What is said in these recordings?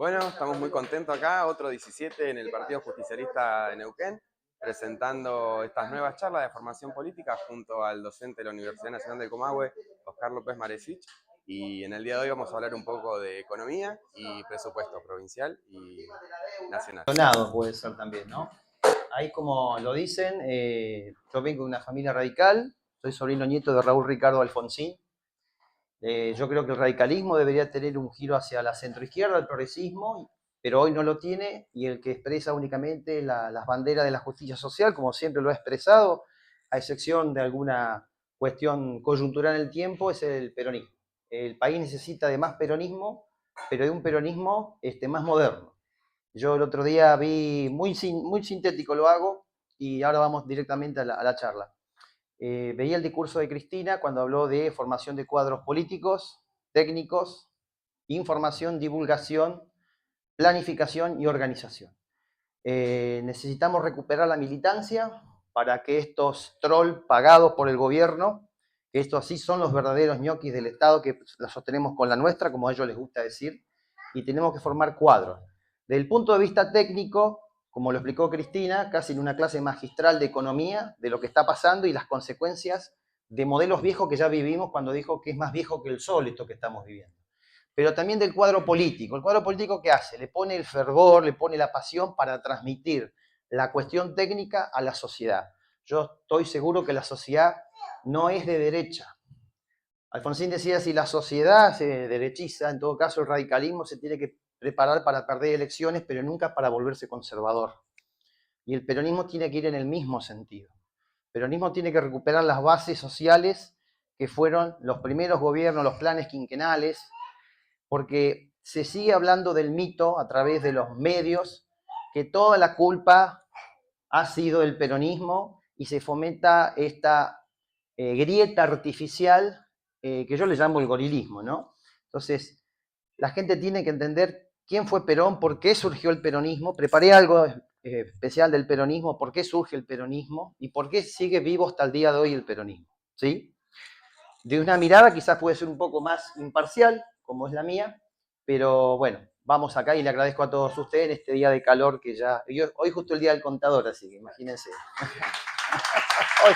Bueno, estamos muy contentos acá, otro 17 en el Partido Justicialista de Neuquén, presentando estas nuevas charlas de formación política junto al docente de la Universidad Nacional del Comahue, Oscar López Maresich. Y en el día de hoy vamos a hablar un poco de economía y presupuesto provincial y nacional. Puede ser también, ¿no? Ahí como lo dicen, yo vengo de una familia radical, soy sobrino nieto de Raúl Ricardo Alfonsín. Yo creo que el radicalismo debería tener un giro hacia la centroizquierda, el progresismo, pero hoy no lo tiene, y el que expresa únicamente las banderas de la justicia social, como siempre lo ha expresado, a excepción de alguna cuestión coyuntural en el tiempo, es el peronismo. El país necesita de más peronismo, pero de un peronismo más moderno. Yo el otro día vi, muy sintético lo hago, y ahora vamos directamente a la charla. Veía el discurso de Cristina cuando habló de formación de cuadros políticos, técnicos, información, divulgación, planificación y organización. Necesitamos recuperar la militancia para que estos trolls pagados por el gobierno, que estos sí son los verdaderos ñoquis del Estado, que la sostenemos con la nuestra, como a ellos les gusta decir, y tenemos que formar cuadros. Desde el punto de vista técnico, como lo explicó Cristina, casi en una clase magistral de economía, de lo que está pasando y las consecuencias de modelos viejos que ya vivimos, cuando dijo que es más viejo que el sol esto que estamos viviendo. Pero también del cuadro político. ¿El cuadro político qué hace? Le pone el fervor, le pone la pasión para transmitir la cuestión técnica a la sociedad. Yo estoy seguro que la sociedad no es de derecha. Alfonsín decía, si la sociedad se derechiza, en todo caso el radicalismo se tiene que preparar para perder elecciones, pero nunca para volverse conservador. Y el peronismo tiene que ir en el mismo sentido. El peronismo tiene que recuperar las bases sociales que fueron los primeros gobiernos, los planes quinquenales, porque se sigue hablando del mito a través de los medios, que toda la culpa ha sido del peronismo y se fomenta esta grieta artificial que yo le llamo el gorilismo, ¿no? Entonces, la gente tiene que entender quién fue Perón, por qué surgió el peronismo. Preparé algo especial del peronismo, por qué surge el peronismo y por qué sigue vivo hasta el día de hoy el peronismo, ¿sí? De una mirada quizás puede ser un poco más imparcial, como es la mía, pero bueno, vamos acá y le agradezco a todos ustedes en este día de calor que ya... Hoy justo el día del contador, así que imagínense. Hoy,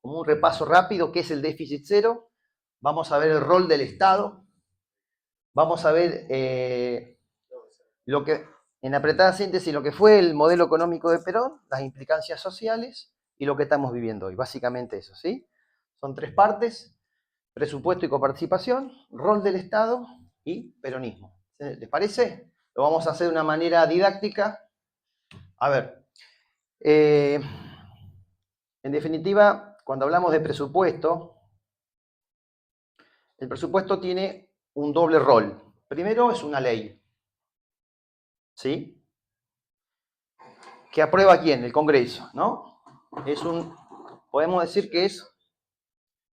como un repaso rápido, ¿qué es el déficit cero? Vamos a ver el rol del Estado. Vamos a ver lo que, en apretada síntesis, lo que fue el modelo económico de Perón, las implicancias sociales y lo que estamos viviendo hoy. Básicamente eso, ¿sí? Son tres partes: presupuesto y coparticipación, rol del Estado y peronismo. ¿Les parece? Lo vamos a hacer de una manera didáctica. A ver, en definitiva, cuando hablamos de presupuesto, el presupuesto tiene un doble rol. Primero es una ley, ¿sí? ¿Que aprueba quién? El Congreso, ¿no? Podemos decir que es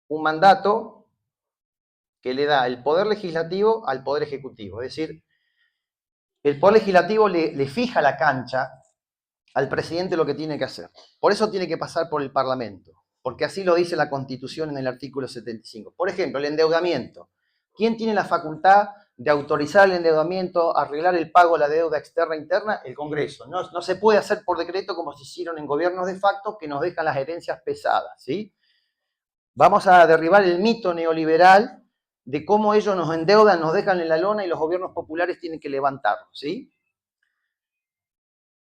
un mandato que le da el Poder Legislativo al Poder Ejecutivo. Es decir, el Poder Legislativo le fija la cancha al presidente lo que tiene que hacer. Por eso tiene que pasar por el Parlamento, porque así lo dice la Constitución en el artículo 75. Por ejemplo, el endeudamiento. ¿Quién tiene la facultad de autorizar el endeudamiento, arreglar el pago de la deuda externa e interna? El Congreso. No se puede hacer por decreto como se hicieron en gobiernos de facto que nos dejan las herencias pesadas, ¿sí? Vamos a derribar el mito neoliberal de cómo ellos nos endeudan, nos dejan en la lona y los gobiernos populares tienen que levantarlo, ¿sí?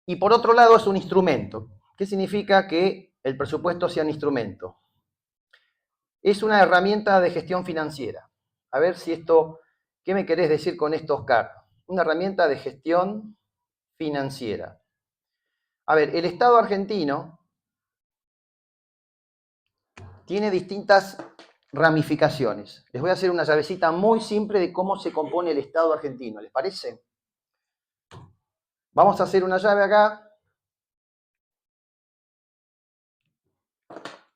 Y por otro lado es un instrumento. ¿Qué significa que el presupuesto sea un instrumento? Es una herramienta de gestión financiera. A ver si esto, ¿qué me querés decir con esto, Oscar? Una herramienta de gestión financiera. A ver, el Estado argentino tiene distintas ramificaciones. Les voy a hacer una llavecita muy simple de cómo se compone el Estado argentino. ¿Les parece? Vamos a hacer una llave acá.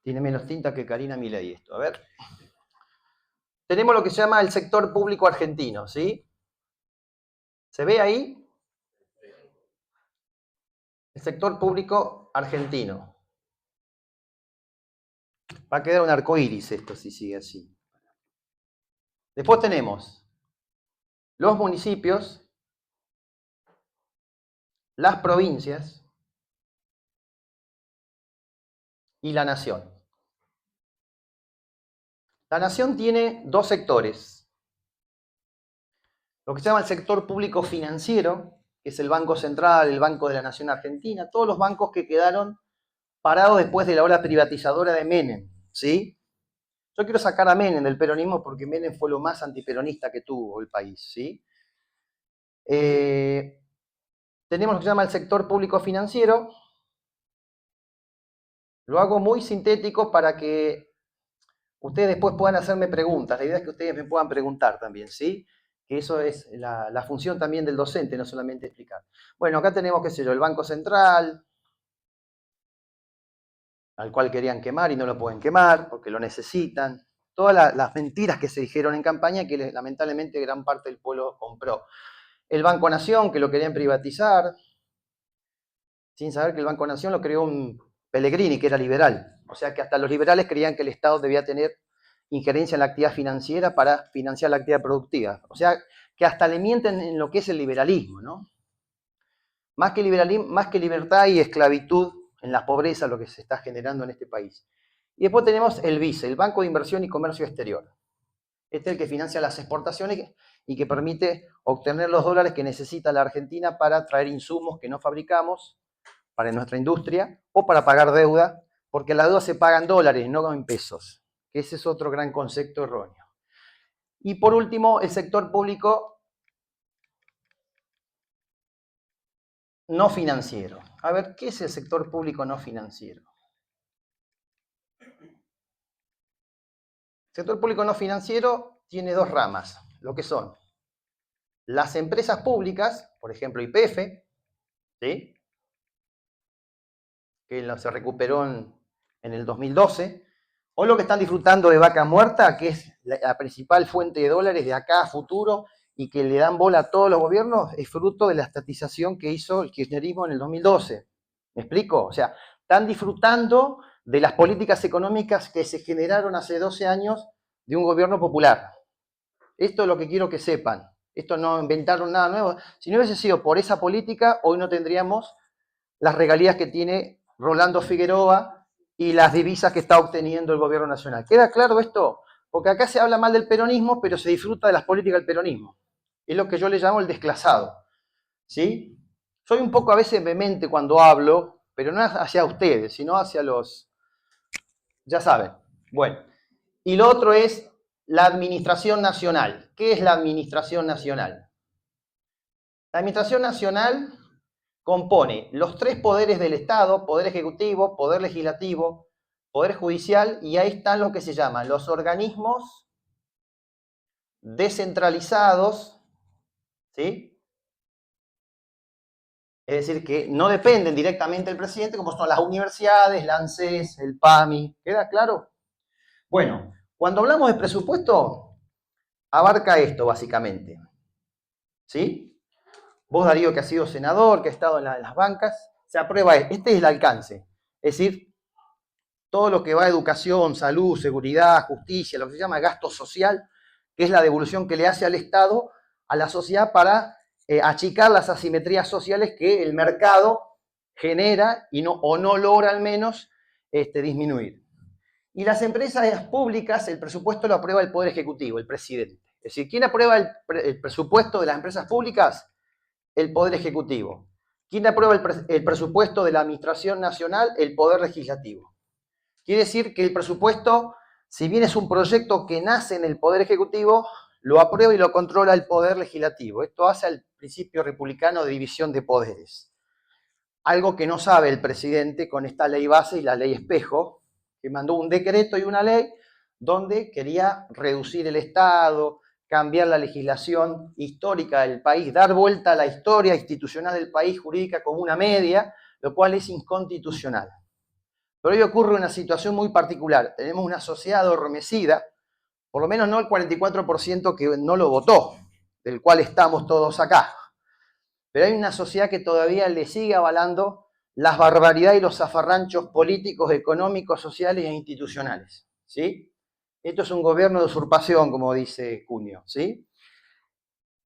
Tiene menos tinta que Karina Milei esto. A ver. Tenemos lo que se llama el sector público argentino, ¿sí? ¿Se ve ahí? El sector público argentino. Va a quedar un arco iris esto si sigue así. Después tenemos los municipios las provincias y la nación. La nación tiene dos sectores. Lo que se llama el sector público financiero, que es el Banco Central, el Banco de la Nación Argentina, todos los bancos que quedaron parados después de la ola privatizadora de Menem, ¿sí? Yo quiero sacar a Menem del peronismo porque Menem fue lo más antiperonista que tuvo el país, ¿sí? Tenemos lo que se llama el sector público financiero. Lo hago muy sintético para que ustedes después puedan hacerme preguntas. La idea es que ustedes me puedan preguntar también, ¿sí? Que eso es la función también del docente, no solamente explicar. Bueno, acá tenemos, qué sé yo, el Banco Central, al cual querían quemar y no lo pueden quemar porque lo necesitan. Todas las mentiras que se dijeron en campaña que lamentablemente gran parte del pueblo compró. El Banco Nación, que lo querían privatizar, sin saber que el Banco Nación lo creó un Pellegrini, que era liberal. O sea que hasta los liberales creían que el Estado debía tener injerencia en la actividad financiera para financiar la actividad productiva. O sea que hasta le mienten en lo que es el liberalismo, ¿no? Más que liberalismo, más que libertad y esclavitud en la pobreza, lo que se está generando en este país. Y después tenemos el BICE, el Banco de Inversión y Comercio Exterior. Este es el que financia las exportaciones y que permite obtener los dólares que necesita la Argentina para traer insumos que no fabricamos para nuestra industria o para pagar deuda, porque la deuda se paga en dólares, no en pesos. Ese es otro gran concepto erróneo. Y por último, el sector público no financiero. A ver, ¿qué es el sector público no financiero? El sector público no financiero tiene dos ramas, lo que son las empresas públicas, por ejemplo YPF, ¿sí? Que se recuperó en el 2012, o lo que están disfrutando de vaca muerta, que es la principal fuente de dólares de acá a futuro y que le dan bola a todos los gobiernos, es fruto de la estatización que hizo el kirchnerismo en el 2012. ¿Me explico? O sea, están disfrutando de las políticas económicas que se generaron hace 12 años de un gobierno popular. Esto es lo que quiero que sepan. Esto no inventaron nada nuevo. Si no hubiese sido por esa política, hoy no tendríamos las regalías que tiene Rolando Figueroa y las divisas que está obteniendo el gobierno nacional. ¿Queda claro esto? Porque acá se habla mal del peronismo, pero se disfruta de las políticas del peronismo. Es lo que yo le llamo el desclasado. ¿Sí? Soy un poco a veces vehemente cuando hablo, pero no hacia ustedes, sino hacia los... Ya saben. Bueno. Y lo otro es la administración nacional. ¿Qué es la administración nacional? La administración nacional compone los tres poderes del Estado: poder ejecutivo, poder legislativo, poder judicial, y ahí están lo que se llaman los organismos descentralizados, ¿sí? Es decir, que no dependen directamente del presidente, como son las universidades, la ANSES, el PAMI. ¿Queda claro? Bueno, cuando hablamos de presupuesto, abarca esto básicamente, ¿sí? Vos, Darío, que has sido senador, que has estado en las bancas, se aprueba, este es el alcance. Es decir, todo lo que va a educación, salud, seguridad, justicia, lo que se llama gasto social, que es la devolución que le hace al Estado a la sociedad para achicar las asimetrías sociales que el mercado genera y o no logra al menos disminuir. Y las empresas públicas, el presupuesto lo aprueba el Poder Ejecutivo, el presidente. Es decir, ¿quién aprueba el presupuesto de las empresas públicas? El Poder Ejecutivo. ¿Quién aprueba el presupuesto de la Administración Nacional? El Poder Legislativo. Quiere decir que el presupuesto, si bien es un proyecto que nace en el Poder Ejecutivo, lo aprueba y lo controla el Poder Legislativo. Esto hace al principio republicano de división de poderes. Algo que no sabe el presidente con esta ley base y la ley espejo, que mandó un decreto y una ley donde quería reducir el Estado, cambiar la legislación histórica del país, dar vuelta a la historia institucional del país jurídica como una media, lo cual es inconstitucional. Pero hoy ocurre una situación muy particular. Tenemos una sociedad adormecida, por lo menos no el 44% que no lo votó, del cual estamos todos acá. Pero hay una sociedad que todavía le sigue avalando las barbaridades y los zafarranchos políticos, económicos, sociales e institucionales, ¿sí? Esto es un gobierno de usurpación, como dice Cunio, ¿sí?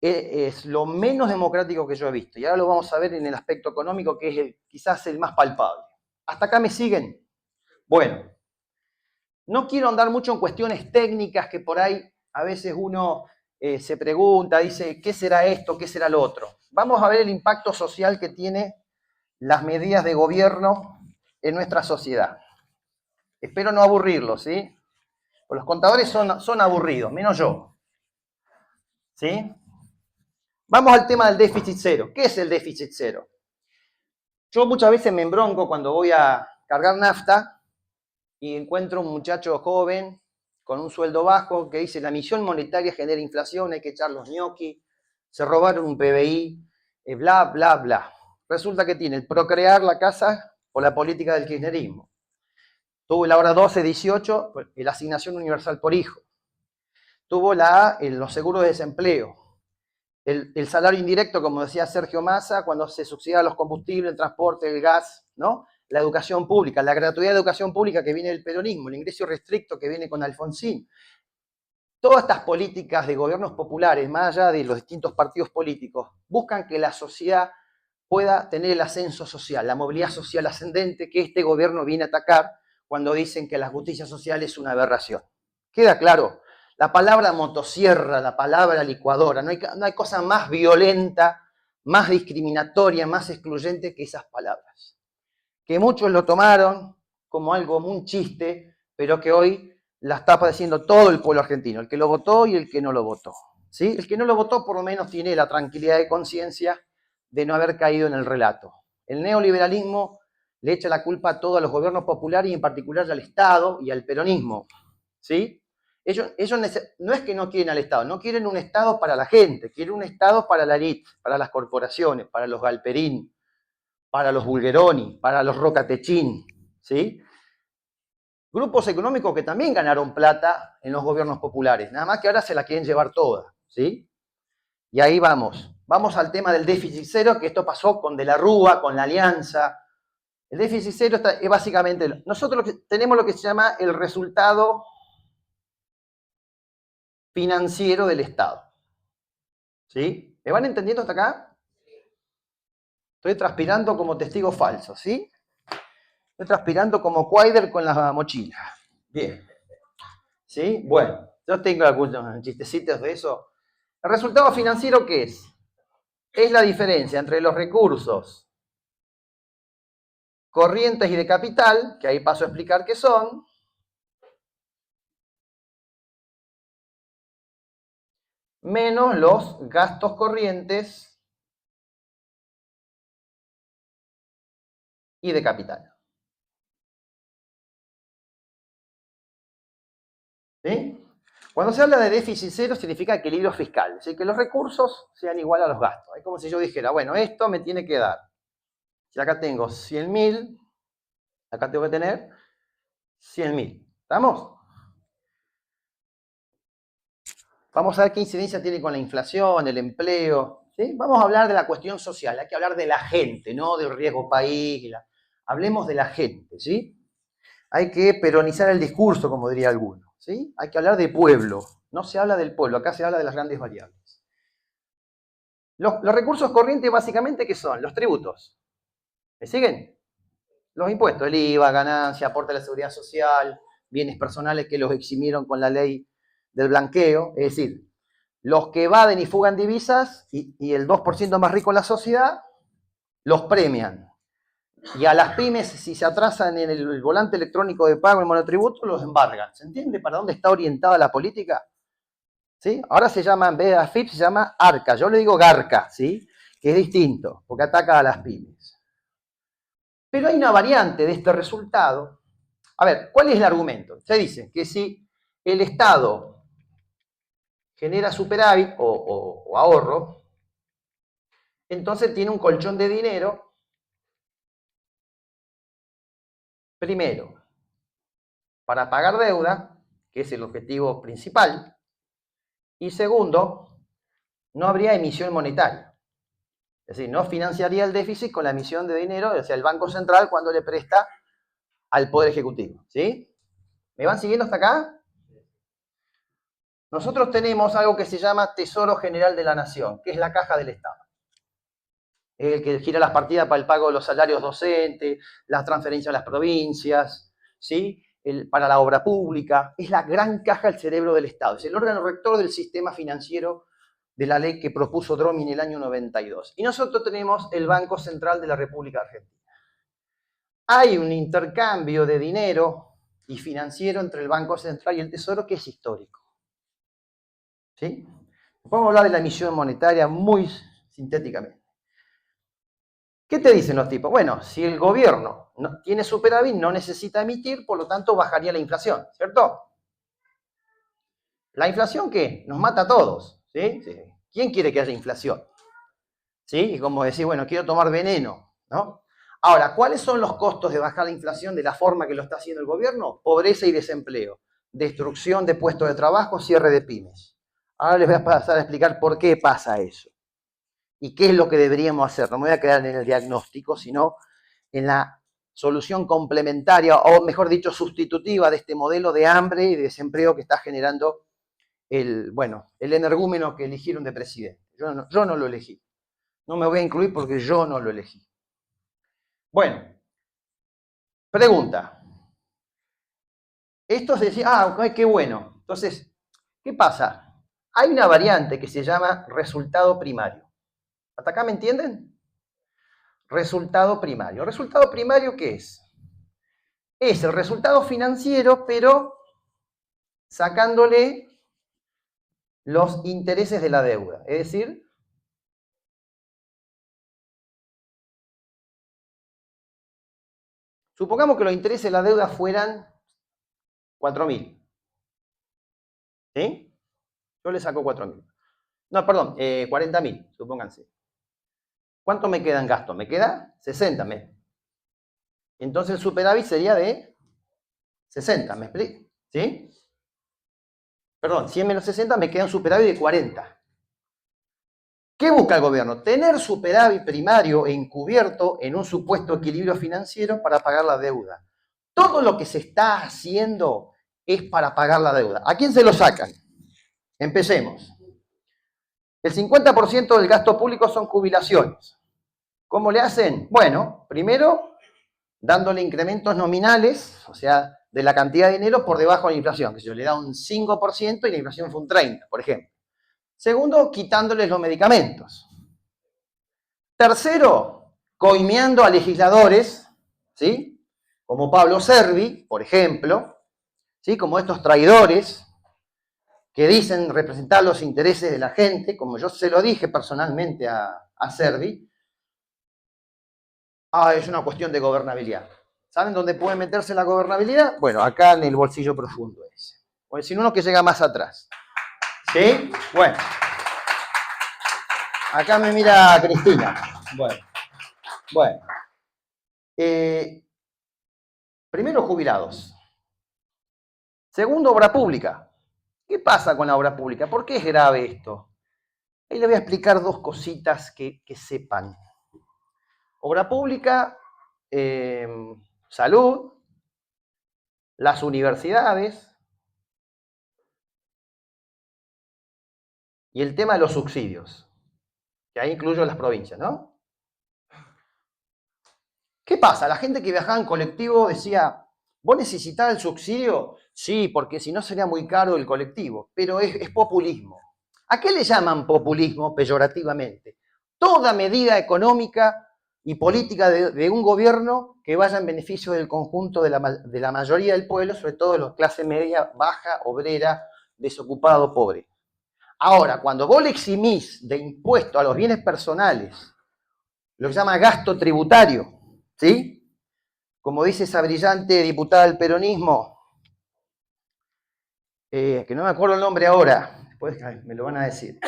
es lo menos democrático que yo he visto. Y ahora lo vamos a ver en el aspecto económico, que es quizás el más palpable. ¿Hasta acá me siguen? Bueno, no quiero andar mucho en cuestiones técnicas que por ahí a veces uno se pregunta, dice, ¿qué será esto? ¿Qué será lo otro? Vamos a ver el impacto social que tiene las medidas de gobierno en nuestra sociedad. Espero no aburrirlos, ¿sí? Pues los contadores son aburridos, menos yo. ¿Sí? Vamos al tema del déficit cero. ¿Qué es el déficit cero? Yo muchas veces me embronco cuando voy a cargar nafta y encuentro un muchacho joven con un sueldo bajo que dice la emisión monetaria genera inflación, hay que echar los ñoquis, se robaron un PBI, bla, bla, bla. Resulta que tiene el procrear la casa por la política del kirchnerismo. Tuvo la hora 12-18, la asignación universal por hijo. Tuvo los seguros de desempleo. El salario indirecto, como decía Sergio Massa, cuando se subsidian los combustibles, el transporte, el gas, ¿no? La educación pública, la gratuidad de educación pública que viene del peronismo, el ingreso restricto que viene con Alfonsín. Todas estas políticas de gobiernos populares, más allá de los distintos partidos políticos, buscan que la sociedad pueda tener el ascenso social, la movilidad social ascendente que este gobierno viene a atacar cuando dicen que la justicia social es una aberración. ¿Queda claro? La palabra motosierra, la palabra licuadora, no hay cosa más violenta, más discriminatoria, más excluyente que esas palabras. Que muchos lo tomaron como algo, como un chiste, pero que hoy la está padeciendo todo el pueblo argentino, el que lo votó y el que no lo votó. ¿Sí? El que no lo votó por lo menos tiene la tranquilidad de conciencia de no haber caído en el relato. El neoliberalismo le echa la culpa a todos los gobiernos populares y en particular al Estado y al peronismo. ¿Sí? Ellos no es que no quieren al Estado, no quieren un Estado para la gente, quieren un Estado para la élite, para las corporaciones, para los Galperín, para los Bulgeroni, para los Rocatechín, ¿sí? Grupos económicos que también ganaron plata en los gobiernos populares, nada más que ahora se la quieren llevar toda, ¿sí? Y ahí vamos. Vamos al tema del déficit cero, que esto pasó con De la Rúa, con la Alianza. El déficit cero es básicamente, nosotros tenemos lo que se llama el resultado financiero del Estado. ¿Sí? ¿Me van entendiendo hasta acá? Estoy transpirando como testigo falso, ¿sí? Estoy transpirando como Quaider con la mochila. Bien. ¿Sí? Bueno, yo tengo algunos chistecitos de eso. ¿El resultado financiero qué es? Es la diferencia entre los recursos corrientes y de capital, que ahí paso a explicar qué son, menos los gastos corrientes y de capital. ¿Sí? Cuando se habla de déficit cero significa equilibrio fiscal, es decir, que los recursos sean igual a los gastos. Es como si yo dijera, bueno, esto me tiene que dar. Si acá tengo 100.000, acá tengo que tener 100.000. ¿Estamos? Vamos a ver qué incidencia tiene con la inflación, el empleo. ¿Sí? Vamos a hablar de la cuestión social, hay que hablar de la gente, no del riesgo país. Hablemos de la gente, ¿sí? Hay que peronizar el discurso, como diría alguno, ¿sí? Hay que hablar de pueblo, no se habla del pueblo, acá se habla de las grandes variables. Los recursos corrientes básicamente, ¿qué son? Los tributos. ¿Me siguen? Los impuestos, el IVA, ganancia, aporte a la seguridad social, bienes personales que los eximieron con la ley del blanqueo, es decir, los que evaden y fugan divisas y el 2% más rico de la sociedad, los premian. Y a las pymes, si se atrasan en el volante electrónico de pago, el monotributo, los embargan. ¿Se entiende para dónde está orientada la política? ¿Sí? Ahora se llama, en vez de AFIP, se llama ARCA. Yo le digo GARCA, ¿sí? Que es distinto, porque ataca a las pymes. Pero hay una variante de este resultado. A ver, ¿cuál es el argumento? Se dice que si el Estado genera superávit o ahorro, entonces tiene un colchón de dinero, primero, para pagar deuda, que es el objetivo principal, y segundo, no habría emisión monetaria. Es decir, no financiaría el déficit con la emisión de dinero, o sea, el Banco Central cuando le presta al Poder Ejecutivo. ¿Sí? ¿Me van siguiendo hasta acá? nosotros tenemos algo que se llama Tesoro General de la Nación, que es la caja del Estado. Es el que gira las partidas para el pago de los salarios docentes, las transferencias a las provincias, ¿sí? Para la obra pública. Es la gran caja del cerebro del Estado. Es el órgano rector del sistema financiero de la ley que propuso Dromi en el año 92. Y nosotros tenemos el Banco Central de la República Argentina. Hay un intercambio de dinero y financiero entre el Banco Central y el Tesoro que es histórico. ¿Sí? Podemos hablar de la emisión monetaria muy sintéticamente. ¿Qué te dicen los tipos? Bueno, si el gobierno no tiene superávit, no necesita emitir, por lo tanto bajaría la inflación, ¿cierto? ¿La inflación qué? Nos mata a todos, ¿sí? Sí. ¿Quién quiere que haya inflación? ¿Sí? Y como decir, bueno, quiero tomar veneno, ¿no? Ahora, ¿cuáles son los costos de bajar la inflación de la forma que lo está haciendo el gobierno? Pobreza y desempleo, destrucción de puestos de trabajo, cierre de pymes. Ahora les voy a pasar a explicar por qué pasa eso y qué es lo que deberíamos hacer. No me voy a quedar en el diagnóstico, sino en la solución complementaria, o mejor dicho, sustitutiva de este modelo de hambre y de desempleo que está generando el energúmeno que eligieron de presidente. Yo no lo elegí. No me voy a incluir porque yo no lo elegí. Bueno, pregunta. Esto se decía, ok, qué bueno. Entonces, ¿qué pasa? Hay una variante que se llama resultado primario. ¿Hasta acá me entienden? Resultado primario. ¿Resultado primario qué es? Es el resultado financiero, pero sacándole los intereses de la deuda. Es decir, supongamos que los intereses de la deuda fueran 4.000. ¿Sí? Yo le saco 4.000. No, perdón, 40.000, supónganse. ¿Cuánto me queda en gasto? Me queda 60. Entonces el superávit sería de 60, ¿me explico? ¿Sí? Perdón, 100 menos 60 me queda un superávit de 40. ¿Qué busca el gobierno? Tener superávit primario e encubierto en un supuesto equilibrio financiero para pagar la deuda. Todo lo que se está haciendo es para pagar la deuda. ¿A quién se lo sacan? Empecemos. El 50% del gasto público son jubilaciones. ¿Cómo le hacen? Bueno, primero, dándole incrementos nominales, o sea, de la cantidad de dinero por debajo de la inflación, que se le da un 5% y la inflación fue un 30%, por ejemplo. Segundo, quitándoles los medicamentos. Tercero, coimeando a legisladores, ¿sí? Como Pablo Servi, por ejemplo, ¿sí? Como estos traidores que dicen representar los intereses de la gente, como yo se lo dije personalmente a Servi. Es una cuestión de gobernabilidad. ¿Saben dónde puede meterse la gobernabilidad? Bueno, acá en el bolsillo profundo ese. O si no, uno que llega más atrás. ¿Sí? Bueno. Acá me mira Cristina. Bueno. Primero, jubilados. Segundo, obra pública. ¿Qué pasa con la obra pública? ¿Por qué es grave esto? Ahí le voy a explicar dos cositas que sepan. Obra pública, salud, las universidades y el tema de los subsidios, que ahí incluyo las provincias, ¿no? ¿Qué pasa? La gente que viajaba en colectivo decía, ¿vos necesitás el subsidio? Sí, porque si no sería muy caro el colectivo, pero es populismo. ¿A qué le llaman populismo peyorativamente? Toda medida económica y política de un gobierno que vaya en beneficio del conjunto de la mayoría del pueblo, sobre todo de la clase media, baja, obrera, desocupado, pobre. Ahora, cuando vos le eximís de impuesto a los bienes personales, lo que se llama gasto tributario, ¿sí? Como dice esa brillante diputada del peronismo, que no me acuerdo el nombre ahora, después me lo van a decir.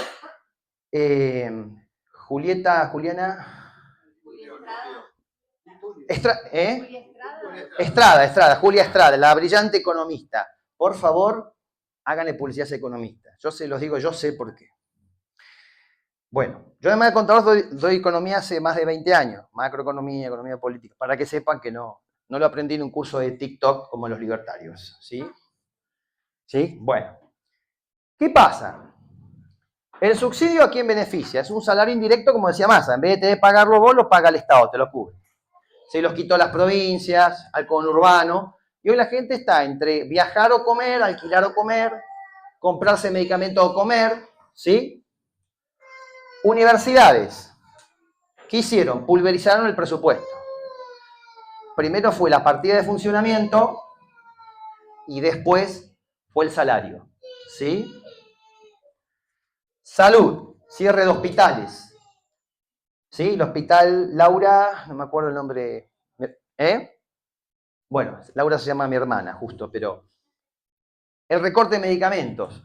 Juliana... Julia Estrada, la brillante economista. Por favor, háganle publicidad a ese economista. Yo se los digo, yo sé por qué. Bueno, yo además de contador doy economía hace más de 20 años, macroeconomía, economía política, para que sepan que no lo aprendí en un curso de TikTok como los libertarios, ¿sí? ¿Sí? Bueno, ¿Qué pasa? El subsidio ¿a quién beneficia? Es un salario indirecto, como decía Massa. En vez de tener que pagarlo vos, lo paga el Estado, te lo cubre. Se los quitó a las provincias, al conurbano, y hoy la gente está entre viajar o comer, alquilar o comer, comprarse medicamentos o comer, ¿sí? Universidades. ¿Qué hicieron? Pulverizaron el presupuesto. Primero fue la partida de funcionamiento y después fue el salario, ¿sí? Salud, cierre de hospitales, ¿sí? El hospital Laura, no me acuerdo el nombre, ¿eh? Bueno, Laura se llama mi hermana, justo, pero el recorte de medicamentos,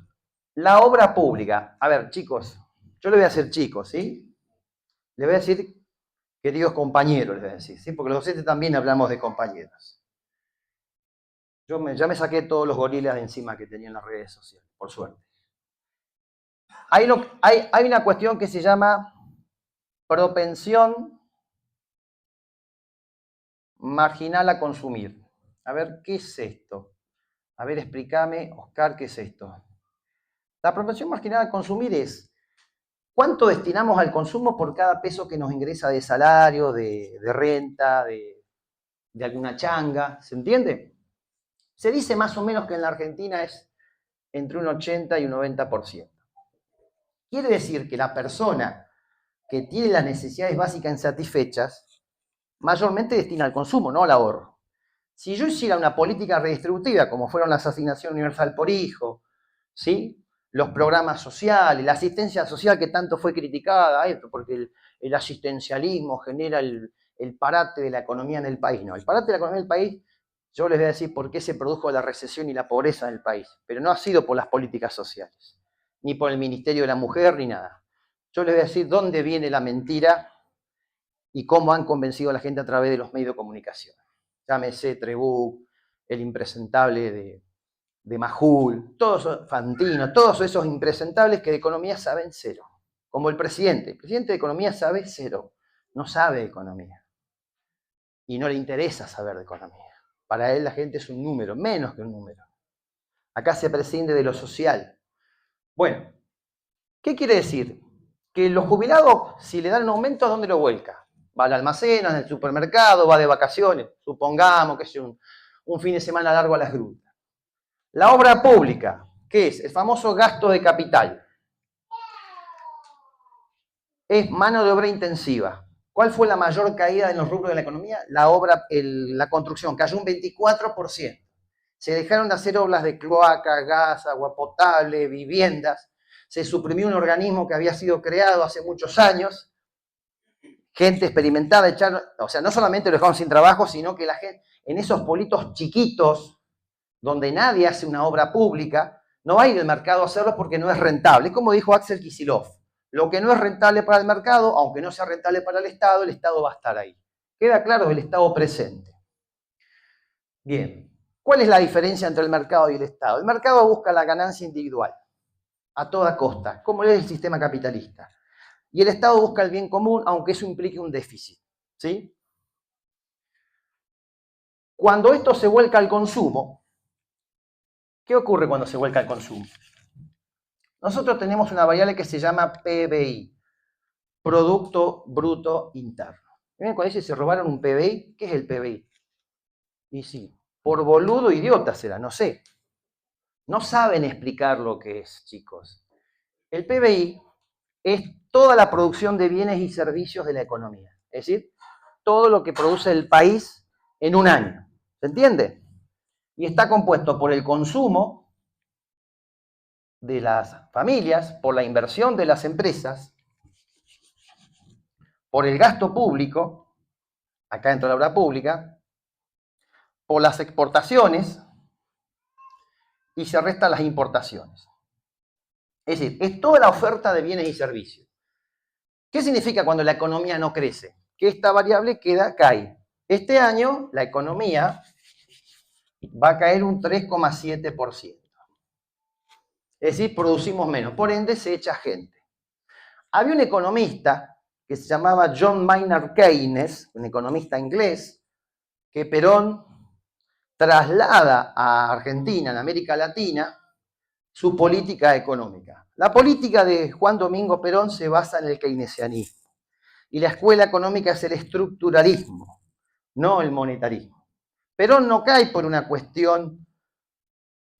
la obra pública. A ver, chicos, yo le voy a hacer chicos, ¿sí? Le voy a decir queridos compañeros, les voy a decir, ¿sí? Porque los docentes también hablamos de compañeros. Ya me saqué todos los gorilas de encima que tenía en las redes sociales, por suerte. Hay una cuestión que se llama propensión marginal a consumir. A ver, ¿qué es esto? A ver, explícame, Oscar, ¿qué es esto? La propensión marginal a consumir es cuánto destinamos al consumo por cada peso que nos ingresa de salario, de renta, de alguna changa, ¿se entiende? Se dice más o menos que en la Argentina es entre un 80 y un 90%. Quiere decir que la persona que tiene las necesidades básicas insatisfechas mayormente destina al consumo, no al ahorro. Si yo hiciera una política redistributiva, como fueron las asignaciones universal por hijo, ¿sí? Los programas sociales, la asistencia social que tanto fue criticada, porque el asistencialismo genera el parate de la economía en el país. No, el parate de la economía en el país, yo les voy a decir por qué se produjo la recesión y la pobreza en el país, pero no ha sido por las políticas sociales, ni por el Ministerio de la Mujer, ni nada. Yo les voy a decir dónde viene la mentira y cómo han convencido a la gente a través de los medios de comunicación. Llámese Trebuch, el impresentable de Majul, todos Fantino, todos esos impresentables que de economía saben cero. Como el presidente. El presidente de economía sabe cero. No sabe de economía. Y no le interesa saber de economía. Para él la gente es un número, menos que un número. Acá se prescinde de lo social. Bueno, ¿qué quiere decir? Que los jubilados, si le dan un aumento, ¿a dónde lo vuelca? Va al almacén, al supermercado, va de vacaciones, supongamos que es un fin de semana largo a las grutas. La obra pública, ¿qué es? El famoso gasto de capital. Es mano de obra intensiva. ¿Cuál fue la mayor caída en los rubros de la economía? La construcción, cayó un 24%. Se dejaron de hacer obras de cloaca, gas, agua potable, viviendas. Se suprimió un organismo que había sido creado hace muchos años. Gente experimentada, o sea, no solamente lo dejaron sin trabajo, sino que la gente, en esos pueblitos chiquitos, donde nadie hace una obra pública, no va a ir el mercado a hacerlo porque no es rentable. Como dijo Axel Kicillof, lo que no es rentable para el mercado, aunque no sea rentable para el Estado va a estar ahí. Queda claro el Estado presente. Bien, ¿cuál es la diferencia entre el mercado y el Estado? El mercado busca la ganancia individual, a toda costa, como es el sistema capitalista. Y el Estado busca el bien común, aunque eso implique un déficit. ¿Sí? Cuando esto se vuelca al consumo, ¿qué ocurre cuando se vuelca al consumo? Nosotros tenemos una variable que se llama PBI, Producto Bruto Interno. ¿Ven? Cuando dice se robaron un PBI, ¿qué es el PBI? Y sí, por boludo idiota será, no sé. No saben explicar lo que es, chicos. El PBI es toda la producción de bienes y servicios de la economía. Es decir, todo lo que produce el país en un año. ¿Se entiende? Y está compuesto por el consumo de las familias, por la inversión de las empresas, por el gasto público, acá dentro de la obra pública, por las exportaciones y se restan las importaciones. Es decir, es toda la oferta de bienes y servicios. ¿Qué significa cuando la economía no crece? Que esta variable cae. Este año la economía va a caer un 3,7%. Es decir, producimos menos, por ende se echa gente. Había un economista que se llamaba John Maynard Keynes, un economista inglés, que Perón traslada a Argentina, en América Latina, su política económica. La política de Juan Domingo Perón se basa en el keynesianismo y la escuela económica es el estructuralismo, no el monetarismo. Perón no cae por una cuestión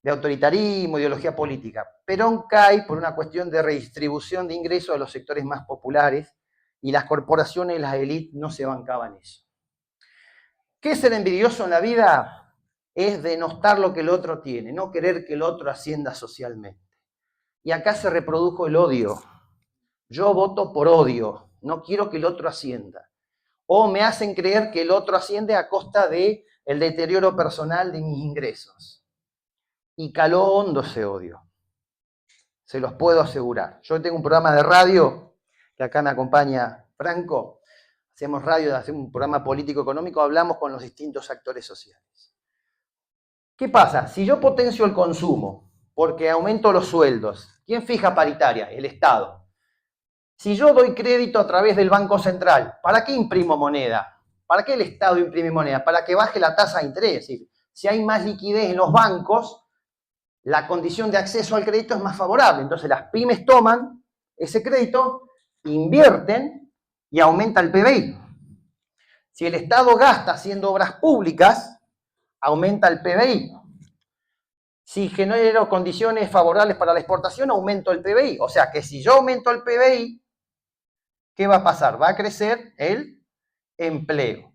de autoritarismo, ideología política. Perón cae por una cuestión de redistribución de ingresos a los sectores más populares y las corporaciones y las élites no se bancaban eso. ¿Qué es ser envidioso en la vida? Es denostar lo que el otro tiene, no querer que el otro ascienda socialmente. Y acá se reprodujo el odio. Yo voto por odio, no quiero que el otro ascienda. O me hacen creer que el otro asciende a costa del deterioro personal de mis ingresos. Y caló hondo ese odio. Se los puedo asegurar. Yo tengo un programa de radio, que acá me acompaña Franco. Hacemos radio, hacemos un programa político-económico, hablamos con los distintos actores sociales. ¿Qué pasa? Si yo potencio el consumo, porque aumento los sueldos, ¿quién fija paritaria? El Estado. Si yo doy crédito a través del Banco Central, ¿para qué imprimo moneda? ¿Para qué el Estado imprime moneda? Para que baje la tasa de interés. Es decir, si hay más liquidez en los bancos, la condición de acceso al crédito es más favorable. Entonces las pymes toman ese crédito, invierten y aumenta el PBI. Si el Estado gasta haciendo obras públicas, aumenta el PBI. Si genero condiciones favorables para la exportación, aumento el PBI. O sea que si yo aumento el PBI, ¿qué va a pasar? Va a crecer el empleo.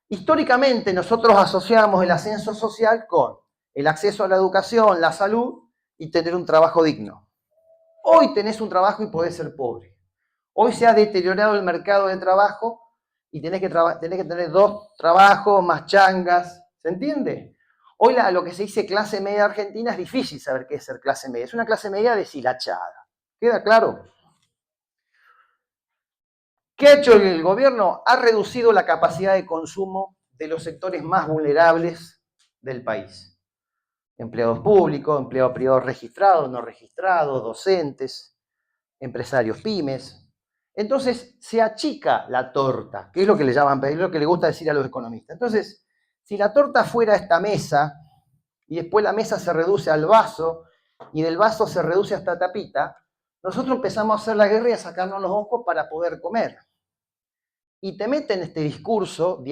Históricamente nosotros asociamos el ascenso social con el acceso a la educación, la salud y tener un trabajo digno. Hoy tenés un trabajo y podés ser pobre. Hoy se ha deteriorado el mercado de trabajo y tenés que tener 2 trabajos más changas. ¿Se entiende? Hoy lo que se dice clase media argentina es difícil saber qué es ser clase media. Es una clase media deshilachada. ¿Queda claro? ¿Qué ha hecho el gobierno? Ha reducido la capacidad de consumo de los sectores más vulnerables del país. Empleados públicos, empleados privados registrados, no registrados, docentes, empresarios pymes. Entonces se achica la torta, que es lo que le llaman, es lo que le gusta decir a los economistas. Entonces, si la torta fuera esta mesa, y después la mesa se reduce al vaso, y del vaso se reduce hasta tapita, nosotros empezamos a hacer la guerra y a sacarnos los ojos para poder comer. Y te meten este discurso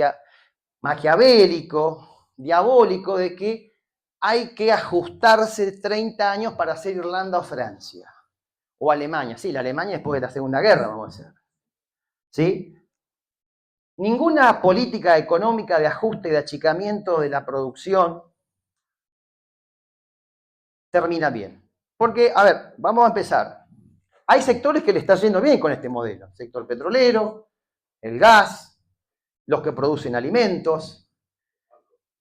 maquiavélico, diabólico, de que hay que ajustarse 30 años para hacer Irlanda o Francia. O Alemania. Sí, la Alemania después de la Segunda Guerra, vamos a decir. ¿Sí? Ninguna política económica de ajuste y de achicamiento de la producción termina bien. Porque, a ver, vamos a empezar. Hay sectores que le está yendo bien con este modelo. El sector petrolero, el gas, los que producen alimentos,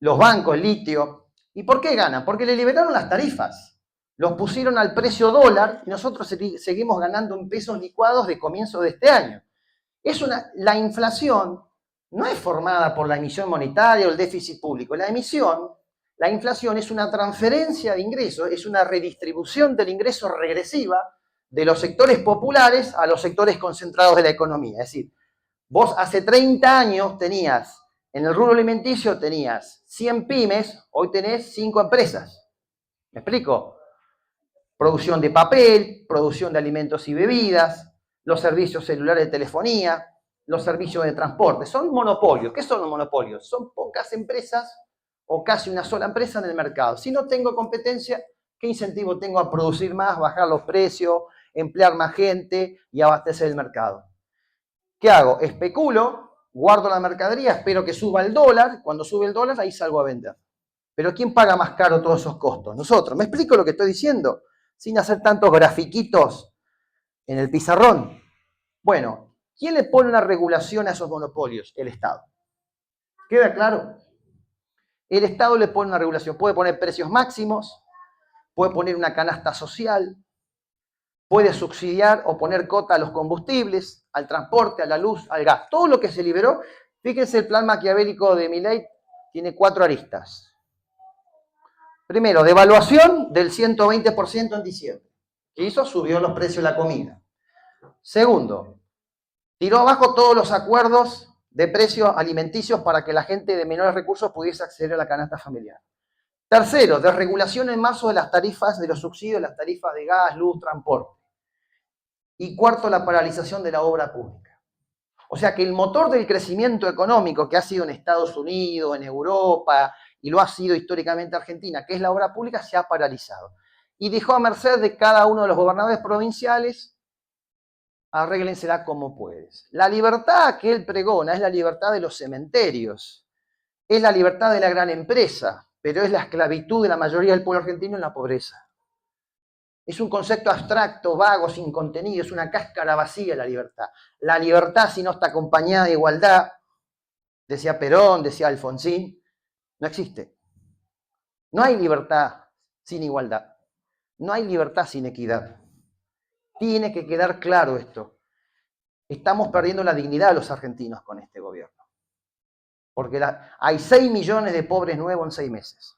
los bancos, el litio. ¿Y por qué ganan? Porque le liberaron las tarifas. Los pusieron al precio dólar y nosotros seguimos ganando en pesos licuados de comienzo de este año. La inflación no es formada por la emisión monetaria o el déficit público. La inflación es una transferencia de ingresos, es una redistribución del ingreso regresiva de los sectores populares a los sectores concentrados de la economía. Es decir, vos hace 30 años tenías, en el rubro alimenticio tenías 100 pymes, hoy tenés 5 empresas. ¿Me explico? Producción de papel, producción de alimentos y bebidas, los servicios celulares de telefonía, los servicios de transporte. Son monopolios. ¿Qué son los monopolios? Son pocas empresas o casi una sola empresa en el mercado. Si no tengo competencia, ¿qué incentivo tengo a producir más, bajar los precios, emplear más gente y abastecer el mercado? ¿Qué hago? Especulo, guardo la mercadería, espero que suba el dólar. Cuando sube el dólar, ahí salgo a vender. Pero ¿quién paga más caro todos esos costos? Nosotros. ¿Me explico lo que estoy diciendo? Sin hacer tantos grafiquitos en el pizarrón. Bueno, ¿quién le pone una regulación a esos monopolios? El Estado. ¿Queda claro? El Estado le pone una regulación. Puede poner precios máximos, puede poner una canasta social, puede subsidiar o poner cota a los combustibles, al transporte, a la luz, al gas. Todo lo que se liberó. Fíjense, el plan maquiavélico de Milei tiene 4 aristas. Primero, devaluación del 120% en diciembre. ¿Qué hizo? Subió los precios de la comida. Segundo, tiró abajo todos los acuerdos de precios alimenticios para que la gente de menores recursos pudiese acceder a la canasta familiar. Tercero, desregulación en marzo de las tarifas de los subsidios, las tarifas de gas, luz, transporte. Y cuarto, la paralización de la obra pública. O sea que el motor del crecimiento económico que ha sido en Estados Unidos, en Europa, y lo ha sido históricamente Argentina, que es la obra pública, se ha paralizado. Y dejó a merced de cada uno de los gobernadores provinciales, arréglensela como puedes. La libertad que él pregona es la libertad de los cementerios, es la libertad de la gran empresa, pero es la esclavitud de la mayoría del pueblo argentino en la pobreza. Es un concepto abstracto, vago, sin contenido, es una cáscara vacía la libertad. La libertad, si no está acompañada de igualdad, decía Perón, decía Alfonsín, no existe. No hay libertad sin igualdad. No hay libertad sin equidad. Tiene que quedar claro esto. Estamos perdiendo la dignidad de los argentinos con este gobierno. Porque hay 6 millones de pobres nuevos en 6 meses.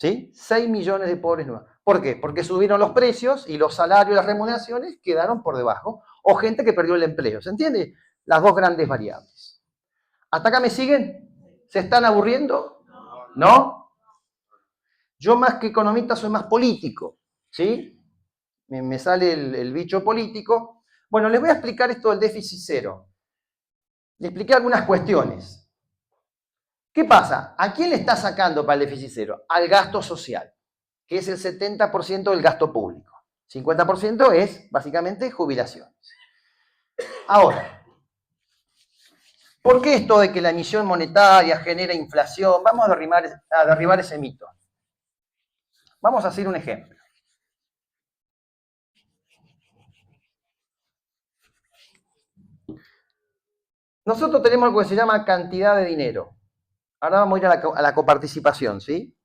¿Sí? 6 millones de pobres nuevos. ¿Por qué? Porque subieron los precios y los salarios, las remuneraciones quedaron por debajo. O gente que perdió el empleo. ¿Se entiende? Las dos grandes variables. ¿Hasta acá me siguen? ¿Se están aburriendo? ¿No? Yo más que economista soy más político. ¿Sí? Me sale el bicho político. Bueno, les voy a explicar esto del déficit cero. Les expliqué algunas cuestiones. ¿Qué pasa? ¿A quién le está sacando para el déficit cero? Al gasto social, que es el 70% del gasto público. 50% es básicamente jubilaciones. Ahora, ¿por qué esto de que la emisión monetaria genera inflación? Vamos a derribar ese mito. Vamos a hacer un ejemplo. Nosotros tenemos algo que se llama cantidad de dinero. Ahora vamos a ir a la coparticipación, ¿sí?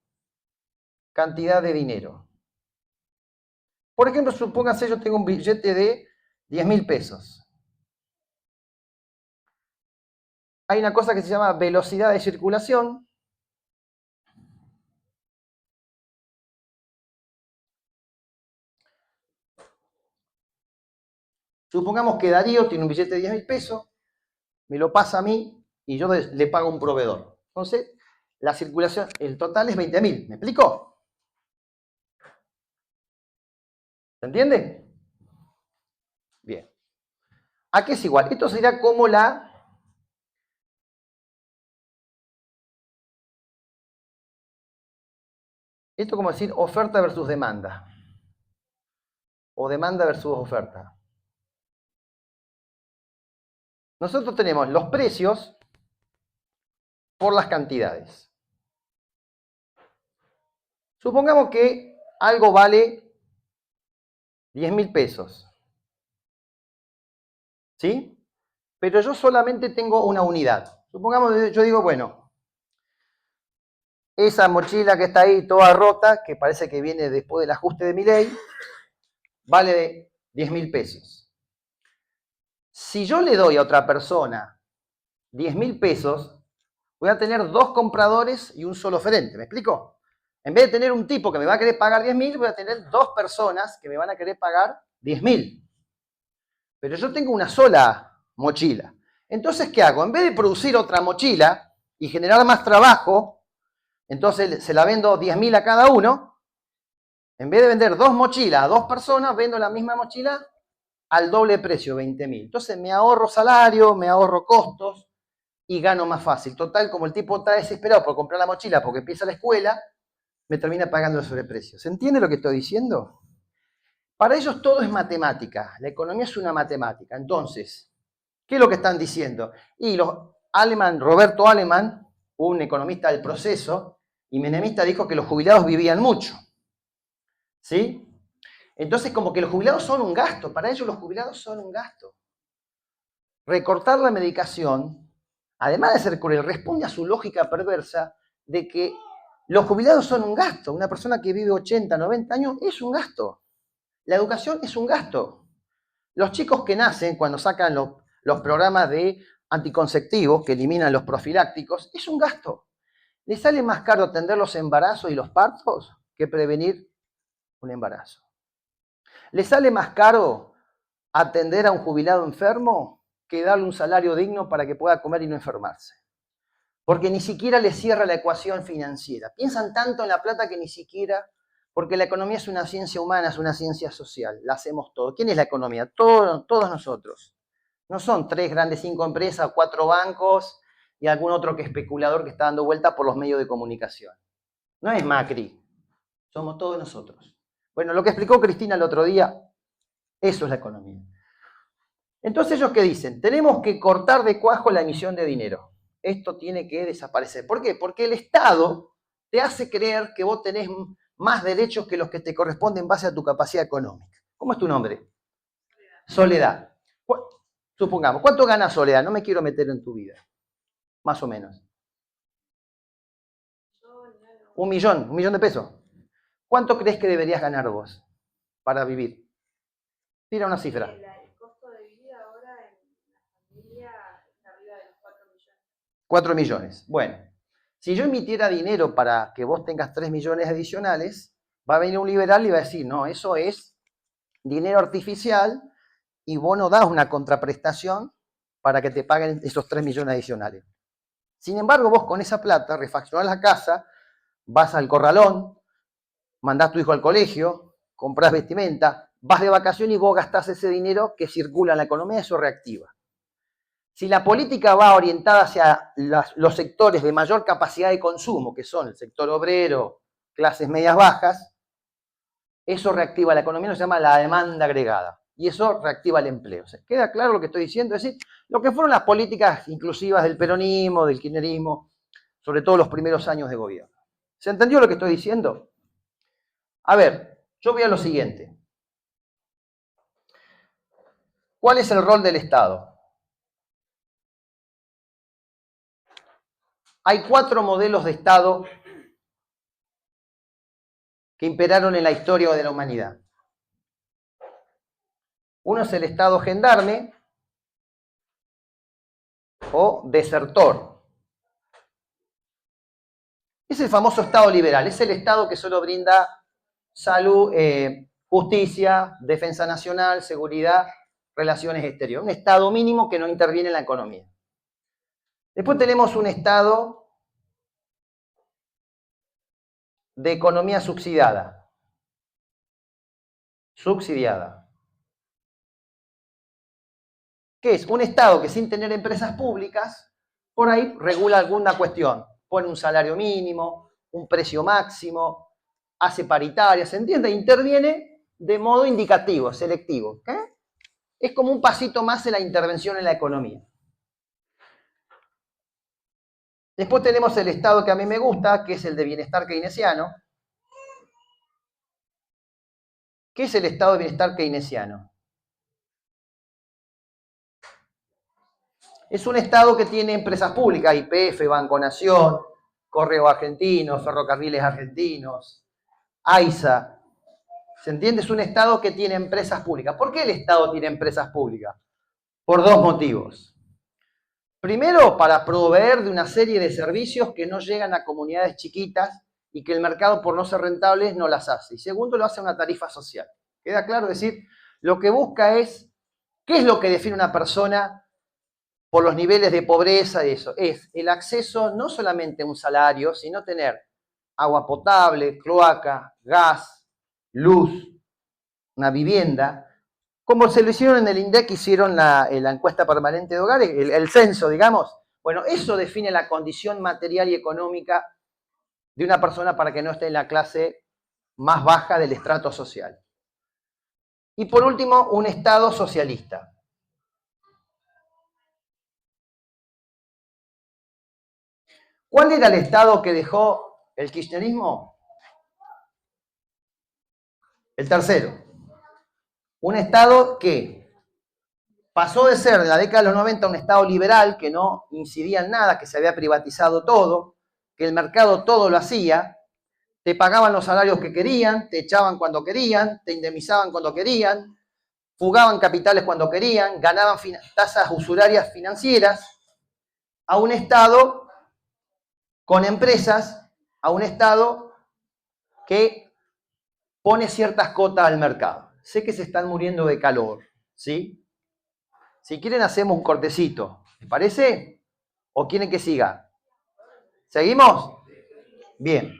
Cantidad de dinero. Por ejemplo, supóngase yo tengo un billete de 10.000 pesos. Hay una cosa que se llama velocidad de circulación. Supongamos que Darío tiene un billete de 10.000 pesos, me lo pasa a mí y yo le pago a un proveedor. Entonces, la circulación, el total es 20.000. ¿Me explico? ¿Se entiende? Bien. ¿A qué es igual? Esto sería como esto como decir oferta versus demanda. O demanda versus oferta. Nosotros tenemos los precios por las cantidades. Supongamos que algo vale 10.000 pesos. ¿Sí? Pero yo solamente tengo una unidad. Supongamos que yo digo, bueno, esa mochila que está ahí toda rota, que parece que viene después del ajuste de Milei, vale de 10.000 pesos. Si yo le doy a otra persona 10.000 pesos, voy a tener dos compradores y un solo oferente. ¿Me explico? En vez de tener un tipo que me va a querer pagar 10.000, voy a tener dos personas que me van a querer pagar 10.000. Pero yo tengo una sola mochila. Entonces, ¿qué hago? En vez de producir otra mochila y generar más trabajo, entonces se la vendo 10.000 a cada uno, en vez de vender dos mochilas a dos personas, vendo la misma mochila al doble precio, 20.000. Entonces me ahorro salario, me ahorro costos y gano más fácil. Total, como el tipo está desesperado por comprar la mochila porque empieza la escuela, me termina pagando el sobreprecio. ¿Se entiende lo que estoy diciendo? Para ellos todo es matemática. La economía es una matemática. Entonces, ¿qué es lo que están diciendo? Y Roberto Alemann, un economista del proceso y menemista, dijo que los jubilados vivían mucho. ¿Sí? Entonces, como que los jubilados son un gasto. Para ellos los jubilados son un gasto. Recortar la medicación, además de ser cruel, responde a su lógica perversa de que los jubilados son un gasto. Una persona que vive 80, 90 años es un gasto. La educación es un gasto. Los chicos que nacen cuando sacan los programas de anticonceptivos que eliminan los profilácticos, es un gasto. ¿Les sale más caro atender los embarazos y los partos que prevenir un embarazo? ¿Les sale más caro atender a un jubilado enfermo que darle un salario digno para que pueda comer y no enfermarse? porque ni siquiera les cierra la ecuación financiera. Piensan tanto en la plata que ni siquiera, porque la economía es una ciencia humana, es una ciencia social, la hacemos todo. ¿Quién es la economía? Todos nosotros. No son 3 grandes, 5 empresas, 4 bancos y algún otro que especulador que está dando vuelta por los medios de comunicación. No es Macri, somos todos nosotros. Bueno, lo que explicó Cristina el otro día, eso es la economía. Entonces, ¿ellos qué dicen? Tenemos que cortar de cuajo la emisión de dinero. Esto tiene que desaparecer. ¿Por qué? Porque el Estado te hace creer que vos tenés más derechos que los que te corresponden en base a tu capacidad económica. ¿Cómo es tu nombre? Soledad. Supongamos, ¿cuánto gana Soledad? No me quiero meter en tu vida. Más o menos. 1 millón de pesos. ¿Cuánto crees que deberías ganar vos para vivir? Tira una cifra. El costo de vida ahora en la familia está arriba de los 4 millones. 4 millones. Bueno, si yo emitiera dinero para que vos tengas 3 millones adicionales, va a venir un liberal y va a decir, no, eso es dinero artificial y vos no das una contraprestación para que te paguen esos 3 millones adicionales. Sin embargo, vos con esa plata refaccionás la casa, vas al corralón, mandás a tu hijo al colegio, comprás vestimenta, vas de vacaciones y vos gastás ese dinero que circula en la economía, eso reactiva. Si la política va orientada hacia los sectores de mayor capacidad de consumo, que son el sector obrero, clases medias bajas, eso reactiva la economía, lo se llama la demanda agregada. Y eso reactiva el empleo. ¿Se queda claro lo que estoy diciendo? Es decir, lo que fueron las políticas inclusivas del peronismo, del kirchnerismo, sobre todo los primeros años de gobierno. ¿Se entendió lo que estoy diciendo? A ver, yo voy a lo siguiente. ¿Cuál es el rol del Estado? Hay 4 modelos de Estado que imperaron en la historia de la humanidad. Uno es el Estado gendarme o desertor. Es el famoso Estado liberal, es el Estado que solo brinda salud, justicia, defensa nacional, seguridad, relaciones exteriores. Un Estado mínimo que no interviene en la economía. Después tenemos un Estado de economía subsidiada. Subsidiada. ¿Qué es? Un Estado que sin tener empresas públicas, por ahí regula alguna cuestión. Pone un salario mínimo, un precio máximo, hace paritarias, ¿se entiende? Interviene de modo indicativo, selectivo. ¿Eh? Es como un pasito más en la intervención en la economía. Después tenemos el Estado que a mí me gusta, que es el de bienestar keynesiano. ¿Qué es el Estado de bienestar keynesiano? Es un Estado que tiene empresas públicas, YPF, Banco Nación, Correo Argentino, Ferrocarriles Argentinos, AISA. ¿Se entiende? Es un Estado que tiene empresas públicas. ¿Por qué el Estado tiene empresas públicas? Por 2 motivos. Primero, para proveer de una serie de servicios que no llegan a comunidades chiquitas y que el mercado, por no ser rentables, no las hace. Y segundo, lo hace a una tarifa social. ¿Queda claro? Es decir, lo que busca es, ¿qué es lo que define una persona por los niveles de pobreza y eso? Es el acceso no solamente a un salario, sino tener agua potable, cloaca, gas, luz, una vivienda, como se lo hicieron en el INDEC, hicieron la encuesta permanente de hogares, el censo, digamos. Bueno, eso define la condición material y económica de una persona para que no esté en la clase más baja del estrato social. Y por último, un Estado socialista. ¿Cuál era el Estado que dejó el kirchnerismo? El tercero. Un Estado que pasó de ser en la década de los 90 un Estado liberal que no incidía en nada, que se había privatizado todo, que el mercado todo lo hacía, te pagaban los salarios que querían, te echaban cuando querían, te indemnizaban cuando querían, fugaban capitales cuando querían, ganaban tasas usurarias financieras, a un Estado con empresas, a un Estado que pone ciertas cotas al mercado. Sé que se están muriendo de calor, ¿sí? Si quieren hacemos un cortecito, ¿les parece? ¿O quieren que siga? ¿Seguimos? Bien.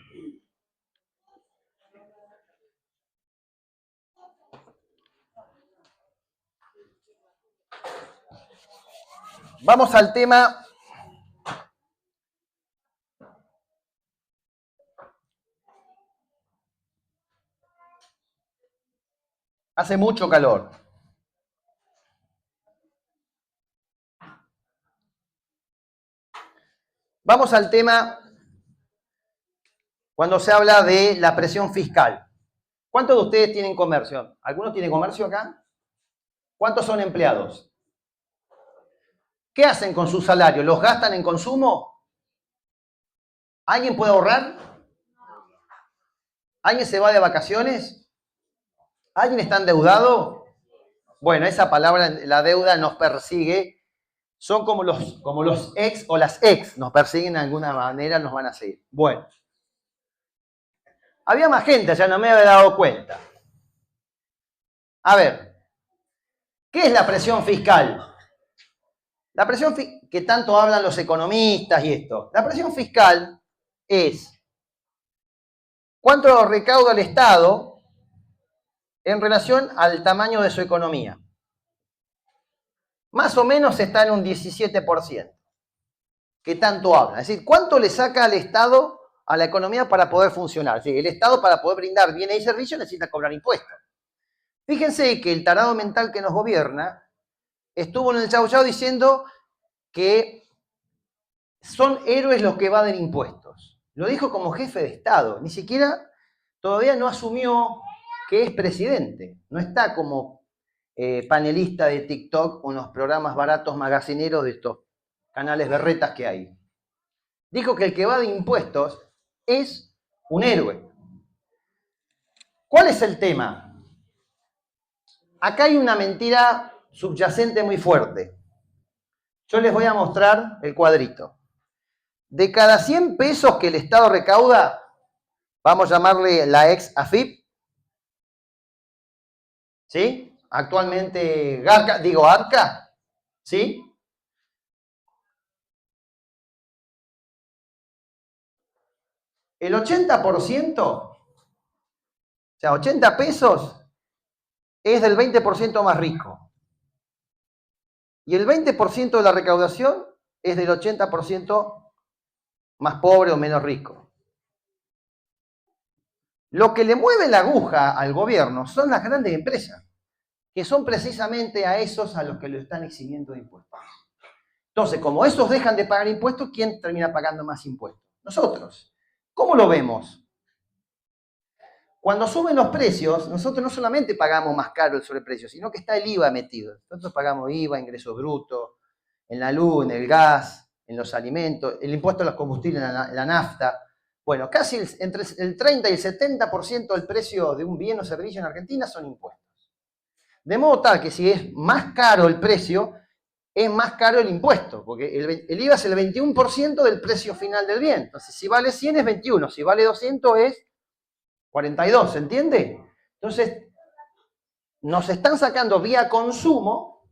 Vamos al tema. Hace mucho calor. Vamos al tema cuando se habla de la presión fiscal. ¿Cuántos de ustedes tienen comercio? ¿Alguno tiene comercio acá? ¿Cuántos son empleados? ¿Qué hacen con su salario? ¿Los gastan en consumo? ¿Alguien puede ahorrar? ¿Alguien se va de vacaciones? ¿Alguien está endeudado? Bueno, esa palabra, la deuda, nos persigue. Son como los ex o las ex, nos persiguen de alguna manera, nos van a seguir. Bueno. Había más gente, ya no me había dado cuenta. A ver, ¿qué es la presión fiscal? La presión que tanto hablan los economistas y esto. La presión fiscal es cuánto recauda el Estado en relación al tamaño de su economía. Más o menos está en un 17%. Que tanto hablan. Es decir, ¿cuánto le saca al Estado a la economía para poder funcionar? Es decir, el Estado, para poder brindar bienes y servicios, necesita cobrar impuestos. Fíjense que el tarado mental que nos gobierna estuvo en el Chau Chau diciendo que son héroes los que evaden impuestos. Lo dijo como jefe de Estado. Ni siquiera todavía no asumió que es presidente. No está como panelista de TikTok o en los programas baratos magacineros de estos canales berretas que hay. Dijo que el que evade impuestos es un héroe. ¿Cuál es el tema? Acá hay una mentira subyacente muy fuerte. Yo les voy a mostrar el cuadrito. De cada 100 pesos que el Estado recauda, vamos a llamarle la ex AFIP, ¿sí? Actualmente Arca, ¿sí? El 80%, o sea, 80 pesos, es del 20% más rico. Y el 20% de la recaudación es del 80% más pobre o menos rico. Lo que le mueve la aguja al gobierno son las grandes empresas, que son precisamente a esos a los que lo están eximiendo de impuestos. Entonces, como esos dejan de pagar impuestos, ¿quién termina pagando más impuestos? Nosotros. ¿Cómo lo vemos? Cuando suben los precios, nosotros no solamente pagamos más caro el sobreprecio, sino que está el IVA metido. Nosotros pagamos IVA, ingresos brutos, en la luz, en el gas, en los alimentos, el impuesto a los combustibles, en la nafta. Bueno, casi entre el 30 y el 70% del precio de un bien o servicio en Argentina son impuestos. De modo tal que si es más caro el precio, es más caro el impuesto, porque el IVA es el 21% del precio final del bien. Entonces, si vale 100 es 21, si vale 200 es 42, ¿se entiende? Entonces, nos están sacando vía consumo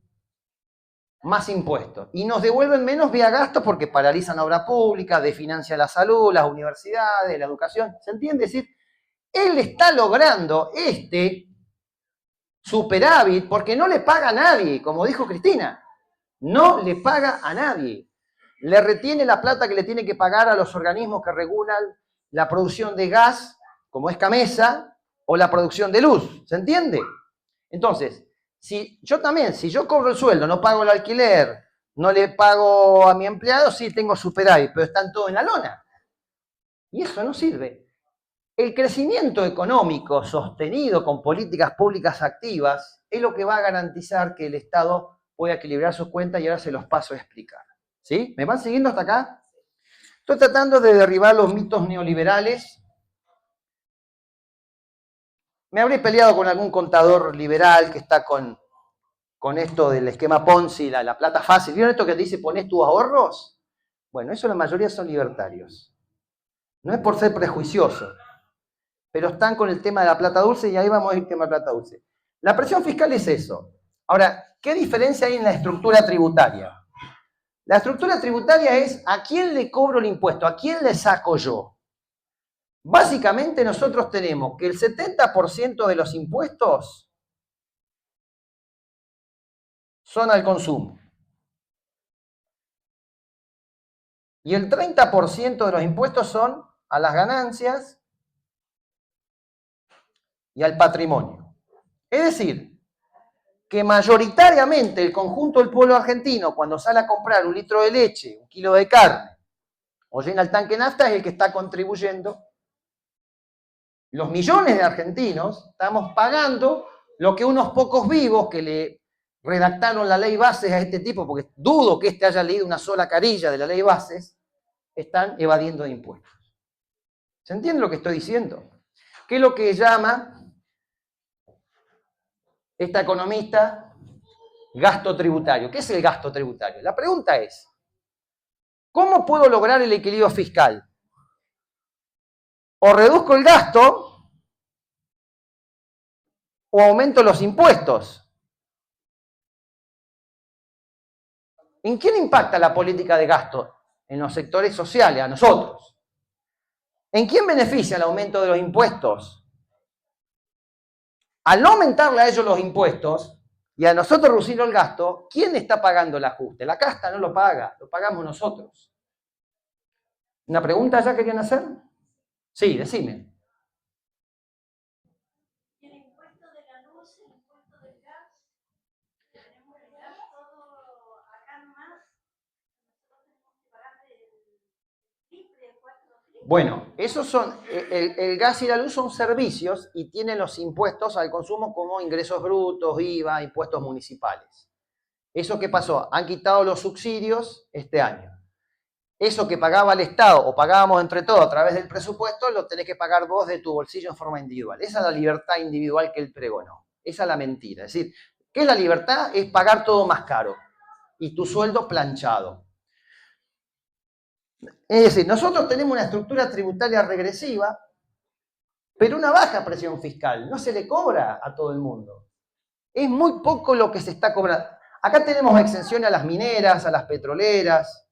más impuestos y nos devuelven menos vía gastos porque paralizan obra pública, desfinancian la salud, las universidades, la educación, ¿se entiende? Es decir, él está logrando este superávit porque no le paga a nadie, como dijo Cristina. No le paga a nadie. Le retiene la plata que le tiene que pagar a los organismos que regulan la producción de gas, como es Camesa, o la producción de luz. ¿Se entiende? Entonces, si yo cobro el sueldo, no pago el alquiler, no le pago a mi empleado, sí tengo superávit, pero están todos en la lona. Y eso no sirve. El crecimiento económico sostenido con políticas públicas activas es lo que va a garantizar que el Estado pueda equilibrar sus cuentas y ahora se los paso a explicar. ¿Sí? ¿Me van siguiendo hasta acá? Estoy tratando de derribar los mitos neoliberales. Me habré peleado con algún contador liberal que está con esto del esquema Ponzi, la plata fácil. ¿Vieron esto que dice ponés tus ahorros? Bueno, eso la mayoría son libertarios. No es por ser prejuicioso, pero están con el tema de la plata dulce y ahí vamos a ir al tema de la plata dulce. La presión fiscal es eso. Ahora, ¿qué diferencia hay en la estructura tributaria? La estructura tributaria es ¿a quién le cobro el impuesto? ¿A quién le saco yo? Básicamente nosotros tenemos que el 70% de los impuestos son al consumo. Y el 30% de los impuestos son a las ganancias y al patrimonio. Es decir, que mayoritariamente el conjunto del pueblo argentino, cuando sale a comprar un litro de leche, un kilo de carne, o llena el tanque de nafta, es el que está contribuyendo. Los millones de argentinos estamos pagando lo que unos pocos vivos que le redactaron la ley bases a este tipo, porque dudo que este haya leído una sola carilla de la ley bases, están evadiendo de impuestos. ¿Se entiende lo que estoy diciendo? ¿Qué es lo que llama esta economista gasto tributario? ¿Qué es el gasto tributario? La pregunta es, ¿cómo puedo lograr el equilibrio fiscal? O reduzco el gasto o aumento los impuestos. ¿En quién impacta la política de gasto? En los sectores sociales, a nosotros. ¿En quién beneficia el aumento de los impuestos? Al no aumentarle a ellos los impuestos y a nosotros reducir el gasto, ¿quién está pagando el ajuste? La casta no lo paga, lo pagamos nosotros. ¿Una pregunta ya querían hacer? Sí, decime. ¿Y el impuesto de la luz, el impuesto del gas? Tenemos el gas todo acá nomás. Nosotros tenemos que pagar el triple, 4 triples. Bueno, esos son, el gas y la luz son servicios y tienen los impuestos al consumo como ingresos brutos, IVA, impuestos municipales. ¿Eso qué pasó? Han quitado los subsidios este año. Eso que pagaba el Estado o pagábamos entre todos a través del presupuesto, lo tenés que pagar vos de tu bolsillo en forma individual. Esa es la libertad individual que él pregonó. Esa es la mentira. Es decir, ¿qué es la libertad? Es pagar todo más caro y tu sueldo planchado. Es decir, nosotros tenemos una estructura tributaria regresiva, pero una baja presión fiscal. No se le cobra a todo el mundo. Es muy poco lo que se está cobrando. Acá tenemos exención a las mineras, a las petroleras.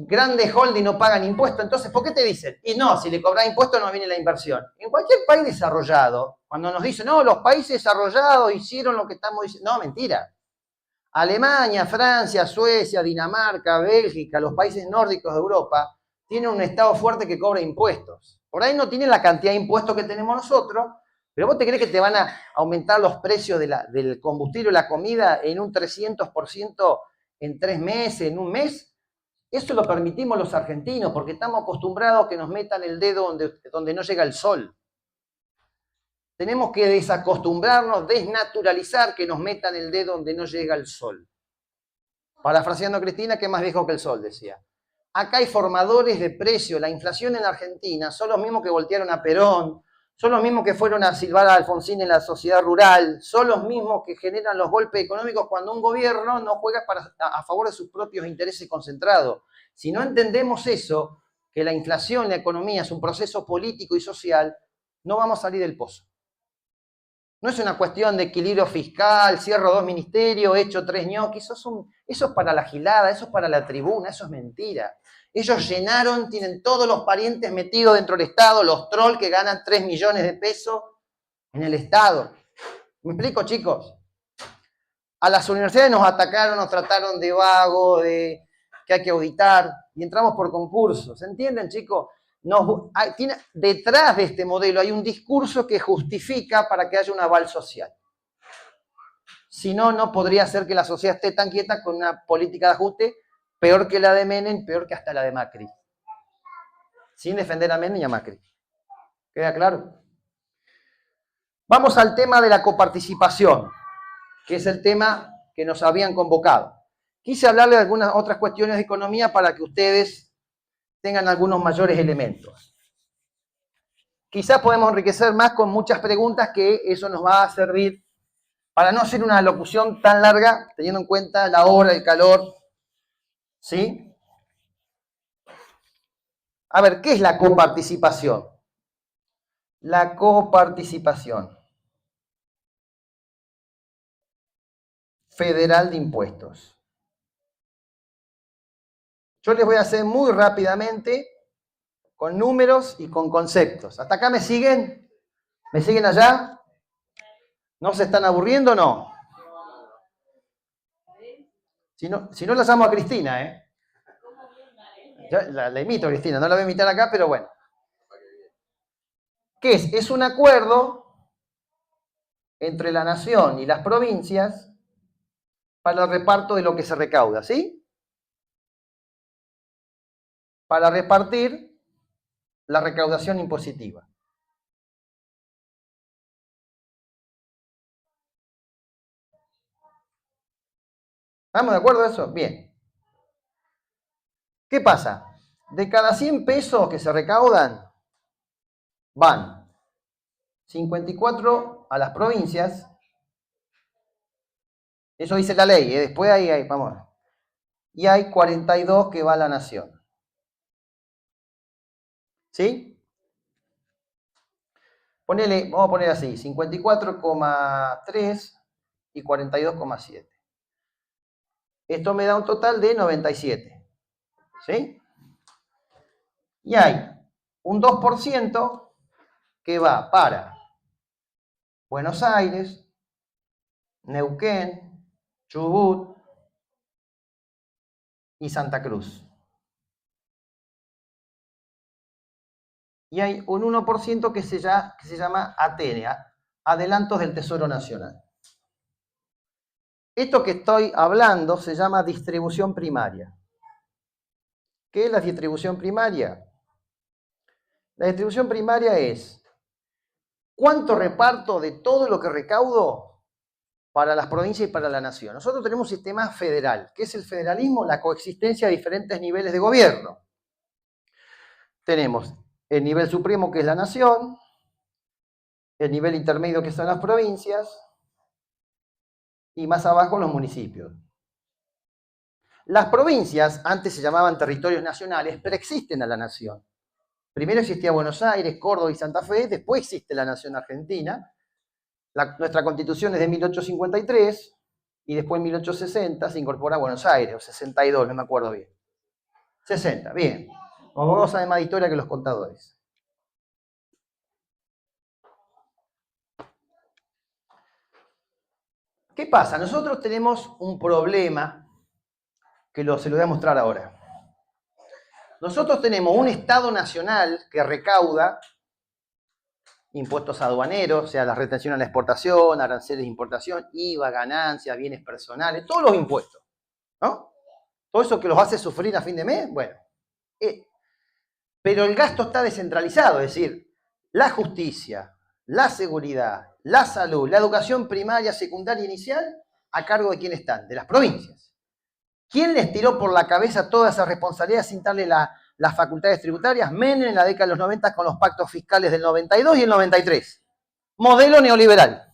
Grandes holding no pagan impuestos, entonces, ¿por qué te dicen? Y no, si le cobras impuestos no viene la inversión. En cualquier país desarrollado, cuando nos dicen, no, los países desarrollados hicieron lo que estamos diciendo, no, mentira. Alemania, Francia, Suecia, Dinamarca, Bélgica, los países nórdicos de Europa, tienen un Estado fuerte que cobra impuestos. Por ahí no tienen la cantidad de impuestos que tenemos nosotros, pero vos te crees que te van a aumentar los precios del combustible o la comida en un 300% en 3 meses, en un mes. Eso lo permitimos los argentinos porque estamos acostumbrados a que nos metan el dedo donde no llega el sol. Tenemos que desacostumbrarnos, desnaturalizar que nos metan el dedo donde no llega el sol. Parafraseando a Cristina, que es más viejo que el sol, decía. Acá hay formadores de precios. La inflación en Argentina son los mismos que voltearon a Perón, son los mismos que fueron a silbar a Alfonsín en la sociedad rural, son los mismos que generan los golpes económicos cuando un gobierno no juega a favor de sus propios intereses concentrados. Si no entendemos eso, que la inflación, la economía es un proceso político y social, no vamos a salir del pozo. No es una cuestión de equilibrio fiscal, cierro 2 ministerios, echo 3 ñoquis, eso es para la gilada, eso es para la tribuna, eso es mentira. Ellos llenaron, tienen todos los parientes metidos dentro del Estado, los trolls que ganan 3 millones de pesos en el Estado. ¿Me explico, chicos? A las universidades nos atacaron, nos trataron de vago, de que hay que auditar, y entramos por concursos. ¿Se entienden, chicos? Detrás de este modelo hay un discurso que justifica para que haya un aval social. Si no, no podría ser que la sociedad esté tan quieta con una política de ajuste peor que la de Menem, peor que hasta la de Macri. Sin defender a Menem y a Macri. ¿Queda claro? Vamos al tema de la coparticipación, que es el tema que nos habían convocado. Quise hablarles de algunas otras cuestiones de economía para que ustedes tengan algunos mayores elementos. Quizás podemos enriquecer más con muchas preguntas, que eso nos va a servir para no hacer una locución tan larga, teniendo en cuenta la hora, el calor. ¿Sí? A ver, ¿qué es la coparticipación? La coparticipación federal de impuestos. Yo les voy a hacer muy rápidamente con números y con conceptos. ¿Hasta acá me siguen? ¿Me siguen allá? ¿No se están aburriendo o no? Si no la llamo a Cristina, ¿eh? Yo la imito a Cristina, no la voy a imitar acá, pero bueno. ¿Qué es? Es un acuerdo entre la nación y las provincias para el reparto de lo que se recauda, ¿sí? Para repartir la recaudación impositiva. ¿Estamos de acuerdo en eso? Bien. ¿Qué pasa? De cada 100 pesos que se recaudan, van 54 a las provincias. Eso dice la ley, ¿eh? Después ahí, vamos. Y hay 42 que va a la nación. ¿Sí? Vamos a poner así, 54,3 y 42,7. Esto me da un total de 97. ¿Sí? Y hay un 2% que va para Buenos Aires, Neuquén, Chubut y Santa Cruz. Y hay un 1% que se llama Atenea, Adelantos del Tesoro Nacional. Esto que estoy hablando se llama distribución primaria. ¿Qué es la distribución primaria? La distribución primaria es cuánto reparto de todo lo que recaudo para las provincias y para la nación. Nosotros tenemos un sistema federal. ¿Qué es el federalismo? La coexistencia de diferentes niveles de gobierno. Tenemos el nivel supremo, que es la nación, el nivel intermedio, que son las provincias, y más abajo los municipios. Las provincias antes se llamaban territorios nacionales, pero existen a la nación. Primero existía Buenos Aires, Córdoba y Santa Fe, después existe la nación argentina. Nuestra constitución es de 1853 y después en 1860 se incorpora a Buenos Aires, o 62, no me acuerdo bien. 60, bien. Vos sabés más de historia que los contadores. ¿Qué pasa? Nosotros tenemos un problema que se lo voy a mostrar ahora. Nosotros tenemos un Estado nacional que recauda impuestos aduaneros, o sea, la retención a la exportación, aranceles de importación, IVA, ganancias, bienes personales, todos los impuestos, ¿no? Todo eso que los hace sufrir a fin de mes, bueno. Pero el gasto está descentralizado, es decir, la justicia, la seguridad, la salud, la educación primaria, secundaria e inicial, ¿a cargo de quién están? De las provincias. ¿Quién les tiró por la cabeza toda esa responsabilidad sin darle las facultades tributarias? Menem en la década de los 90 con los pactos fiscales del 92 y el 93. Modelo neoliberal.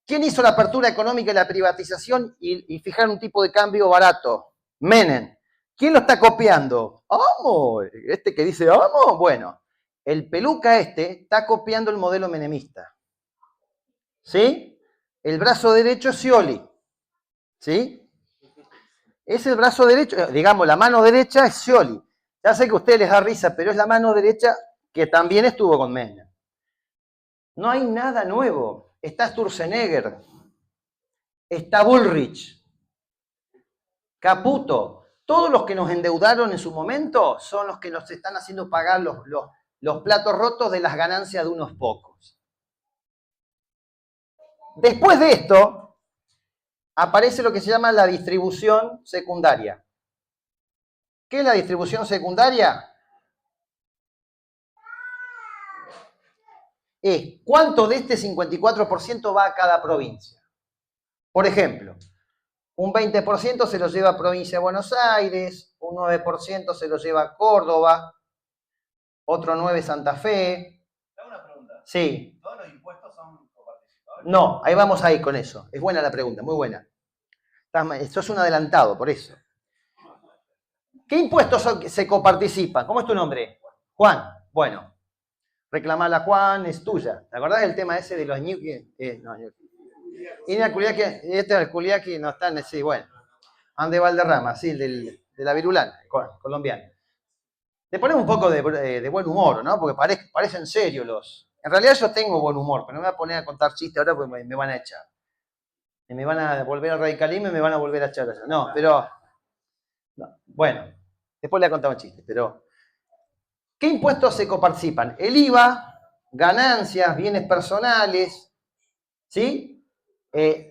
¿Quién hizo la apertura económica y la privatización y fijar un tipo de cambio barato? Menem. ¿Quién lo está copiando? ¡Vamos! ¿Este que dice vamos? Bueno, el peluca está copiando el modelo menemista. ¿Sí? El brazo derecho es Scioli. ¿Sí? Es el brazo derecho, digamos, la mano derecha es Scioli. Ya sé que a ustedes les da risa, pero es la mano derecha que también estuvo con Menem. No hay nada nuevo. Está Sturzenegger, está Bullrich, Caputo. Todos los que nos endeudaron en su momento son los que nos están haciendo pagar los platos rotos de las ganancias de unos pocos. Después de esto, aparece lo que se llama la distribución secundaria. ¿Qué es la distribución secundaria? Es cuánto de este 54% va a cada provincia. Por ejemplo, un 20% se lo lleva a provincia de Buenos Aires, un 9% se lo lleva a Córdoba, otro 9% Santa Fe. ¿Te hago una pregunta? Sí. ¿Todos los impuestos son coparticipables? No, ahí vamos a ir con eso. Es buena la pregunta, muy buena. Sos un adelantado, por eso. ¿Qué impuestos se coparticipan? ¿Cómo es tu nombre? Juan. Bueno, reclamala Juan, es tuya. ¿Te acordás del tema ese de los ñuqui? No, ñuqui. Y la culiá que no están, sí, bueno. Ande Valderrama, sí, de la virulana colombiana. Le ponemos un poco de buen humor, ¿no? Porque parecen serios los... En realidad yo tengo buen humor, pero no me voy a poner a contar chistes ahora porque me van a echar. Y me van a volver al radicalismo y me van a volver a echar allá. No, pero... No, bueno, después le he contado un chiste, pero... ¿Qué impuestos se coparticipan? El IVA, ganancias, bienes personales, ¿sí?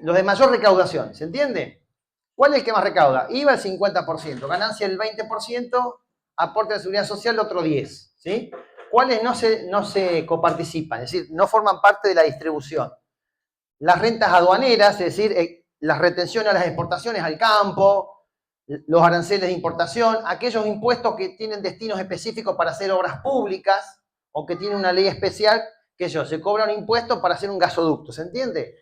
Los de mayor recaudación, ¿se entiende? ¿Cuál es el que más recauda? IVA el 50%, ganancia el 20%, aporte de seguridad social el otro 10%, ¿sí? ¿Cuáles no se coparticipan? Es decir, no forman parte de la distribución. Las rentas aduaneras, es decir, las retenciones a las exportaciones al campo, los aranceles de importación, aquellos impuestos que tienen destinos específicos para hacer obras públicas o que tienen una ley especial, que se cobra un impuesto para hacer un gasoducto, ¿se entiende?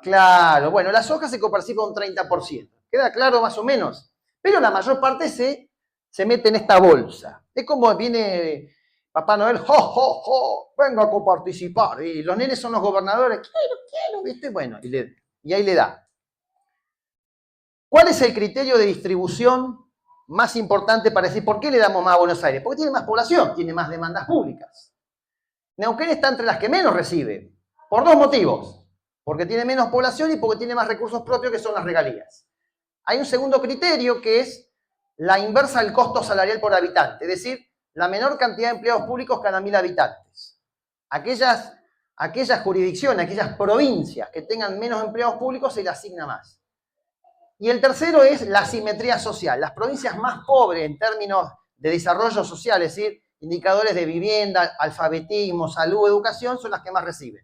Claro, bueno, la soja se coparticipa un 30%, ¿queda claro más o menos? Pero la mayor parte se mete en esta bolsa. Es como viene Papá Noel, ¡jo, jo, jo! Vengo a coparticipar. Y los nenes son los gobernadores, quiero, ¿viste? Bueno, y ahí le da. ¿Cuál es el criterio de distribución más importante para decir por qué le damos más a Buenos Aires? Porque tiene más población, tiene más demandas públicas. Neuquén está entre las que menos recibe, por dos motivos. Porque tiene menos población y porque tiene más recursos propios, que son las regalías. Hay un segundo criterio que es la inversa del costo salarial por habitante, es decir, la menor cantidad de empleados públicos cada 1000 habitantes. Aquellas jurisdicciones, aquellas provincias que tengan menos empleados públicos se les asigna más. Y el tercero es la asimetría social. Las provincias más pobres en términos de desarrollo social, es decir, indicadores de vivienda, alfabetismo, salud, educación, son las que más reciben.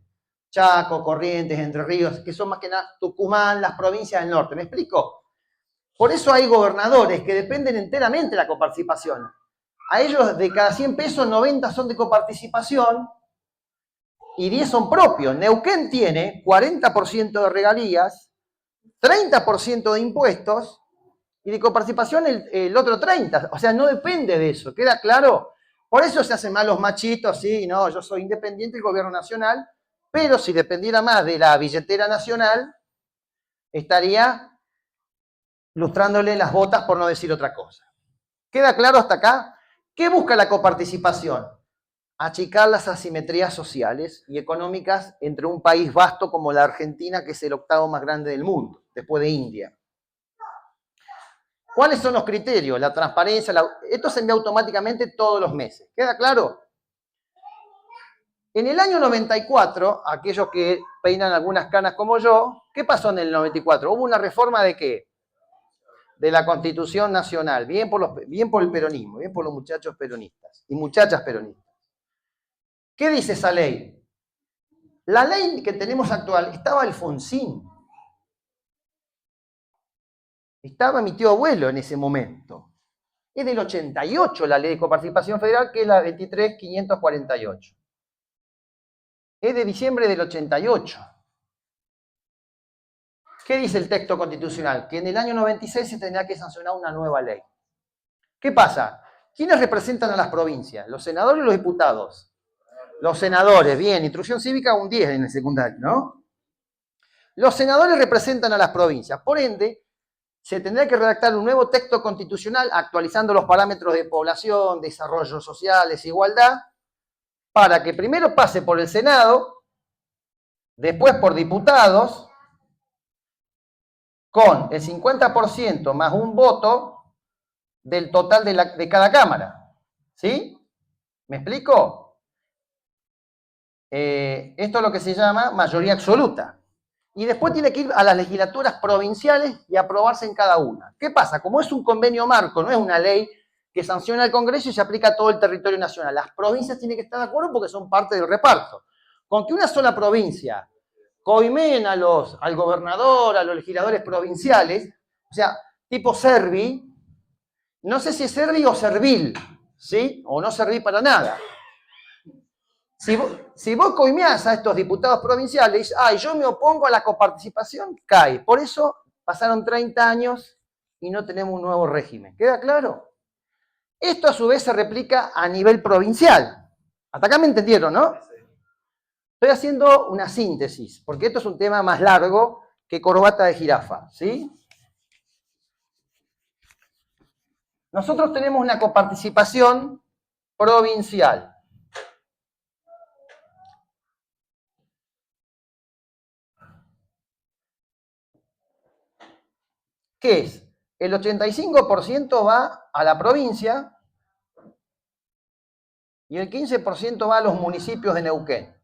Chaco, Corrientes, Entre Ríos, que son más que nada Tucumán, las provincias del norte. ¿Me explico? Por eso hay gobernadores que dependen enteramente de la coparticipación. A ellos de cada 100 pesos, 90 son de coparticipación y 10 son propios. Neuquén tiene 40% de regalías, 30% de impuestos y de coparticipación el otro 30%. O sea, no depende de eso, ¿queda claro? Por eso se hacen mal los machitos, sí, no, yo soy independiente del gobierno nacional, pero si dependiera más de la billetera nacional, estaría lustrándole las botas por no decir otra cosa. ¿Queda claro hasta acá? ¿Qué busca la coparticipación? Achicar las asimetrías sociales y económicas entre un país vasto como la Argentina, que es el octavo más grande del mundo, después de India. ¿Cuáles son los criterios? La transparencia, esto se envía automáticamente todos los meses. ¿Queda claro? En el año 94, aquellos que peinan algunas canas como yo, ¿qué pasó en el 94? Hubo una reforma ¿de qué? De la Constitución Nacional, bien por el peronismo, bien por los muchachos peronistas y muchachas peronistas. ¿Qué dice esa ley? La ley que tenemos actual estaba Alfonsín. Estaba mi tío abuelo en ese momento. Es del 88 la ley de coparticipación federal, que es la 23.548. Es de diciembre del 88. ¿Qué dice el texto constitucional? Que en el año 96 se tendrá que sancionar una nueva ley. ¿Qué pasa? ¿Quiénes representan a las provincias? Los senadores y los diputados. Los senadores, bien, instrucción cívica un 10 en el secundario, ¿no? Los senadores representan a las provincias, por ende, se tendrá que redactar un nuevo texto constitucional actualizando los parámetros de población, desarrollo social, desigualdad, para que primero pase por el Senado, después por diputados, con el 50% más un voto del total de cada Cámara. ¿Sí? ¿Me explico? Esto es lo que se llama mayoría absoluta. Y después tiene que ir a las legislaturas provinciales y aprobarse en cada una. ¿Qué pasa? Como es un convenio marco, no es una ley que sanciona el Congreso y se aplica a todo el territorio nacional. Las provincias tienen que estar de acuerdo porque son parte del reparto. Con que una sola provincia coimeen al gobernador, a los legisladores provinciales, o sea, tipo Servi, no sé si es Servi o Servil, ¿sí? O no serví para nada. Si vos coimeás a estos diputados provinciales, yo me opongo a la coparticipación, cae. Por eso pasaron 30 años y no tenemos un nuevo régimen. ¿Queda claro? Esto a su vez se replica a nivel provincial. Hasta acá me entendieron, ¿no? Estoy haciendo una síntesis, porque esto es un tema más largo que corbata de jirafa, ¿sí? Nosotros tenemos una coparticipación provincial. ¿Qué es? El 85% va a la provincia y el 15% va a los municipios de Neuquén.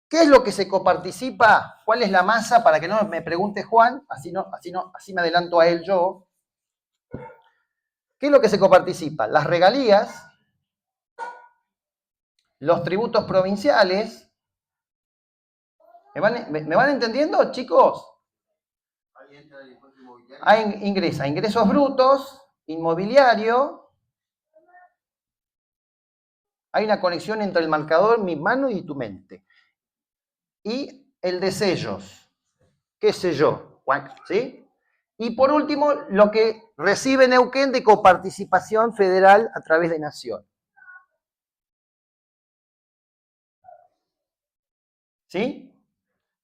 ¿Qué es lo que se coparticipa? ¿Cuál es la masa? Para que no me pregunte Juan, así me adelanto a él yo. ¿Qué es lo que se coparticipa? Las regalías, los tributos provinciales. ¿Me van entendiendo, chicos? Ahí ingresa ingresos brutos, inmobiliario. Hay una conexión entre el marcador, mi mano y tu mente. Y el de sellos, qué sé yo, ¿sí? Y por último, lo que recibe Neuquén de coparticipación federal a través de Nación. ¿Sí?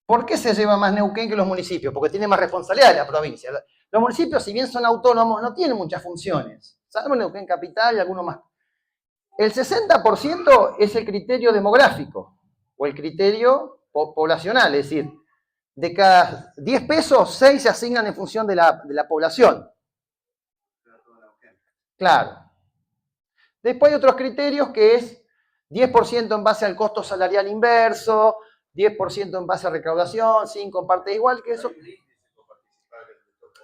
¿Por qué se lleva más Neuquén que los municipios? Porque tiene más responsabilidad de la provincia. Los municipios, si bien son autónomos, no tienen muchas funciones. Salvo Neuquén Capital y alguno más. El 60% es el criterio demográfico o el criterio poblacional, es decir, de cada 10 pesos, 6 se asignan en función de la población. Claro. Después hay otros criterios que es 10% en base al costo salarial inverso, 10% en base a recaudación, 5 en parte igual que eso.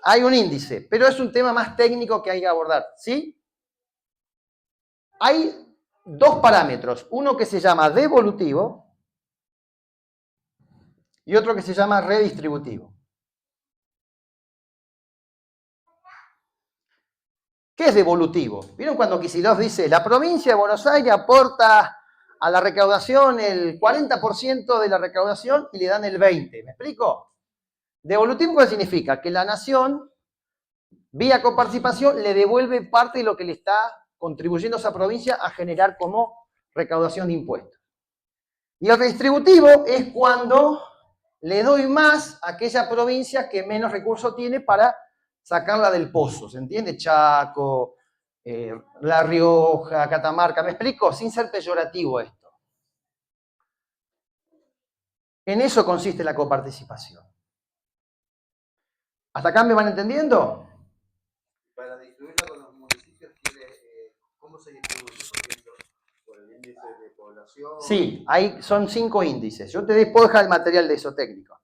Hay un índice, pero es un tema más técnico que hay que abordar, ¿sí? Hay dos parámetros, uno que se llama devolutivo y otro que se llama redistributivo. ¿Qué es devolutivo? ¿Vieron cuando Kicillof dice, la provincia de Buenos Aires aporta a la recaudación el 40% de la recaudación y le dan el 20%? ¿Me explico? Devolutivo, ¿qué significa? Que la nación, vía coparticipación, le devuelve parte de lo que le está contribuyendo a esa provincia a generar como recaudación de impuestos. Y el redistributivo es cuando le doy más a aquella provincia que menos recursos tiene para sacarla del pozo, ¿se entiende? Chaco, La Rioja, Catamarca, ¿me explico? Sin ser peyorativo esto. En eso consiste la coparticipación. ¿Hasta acá me van entendiendo? Para distribuirla con los municipios, ¿cómo se distribuye? Por ejemplo, por el índice de población. Sí, ahí son 5 índices. Yo te puedo dejar el material de eso técnico.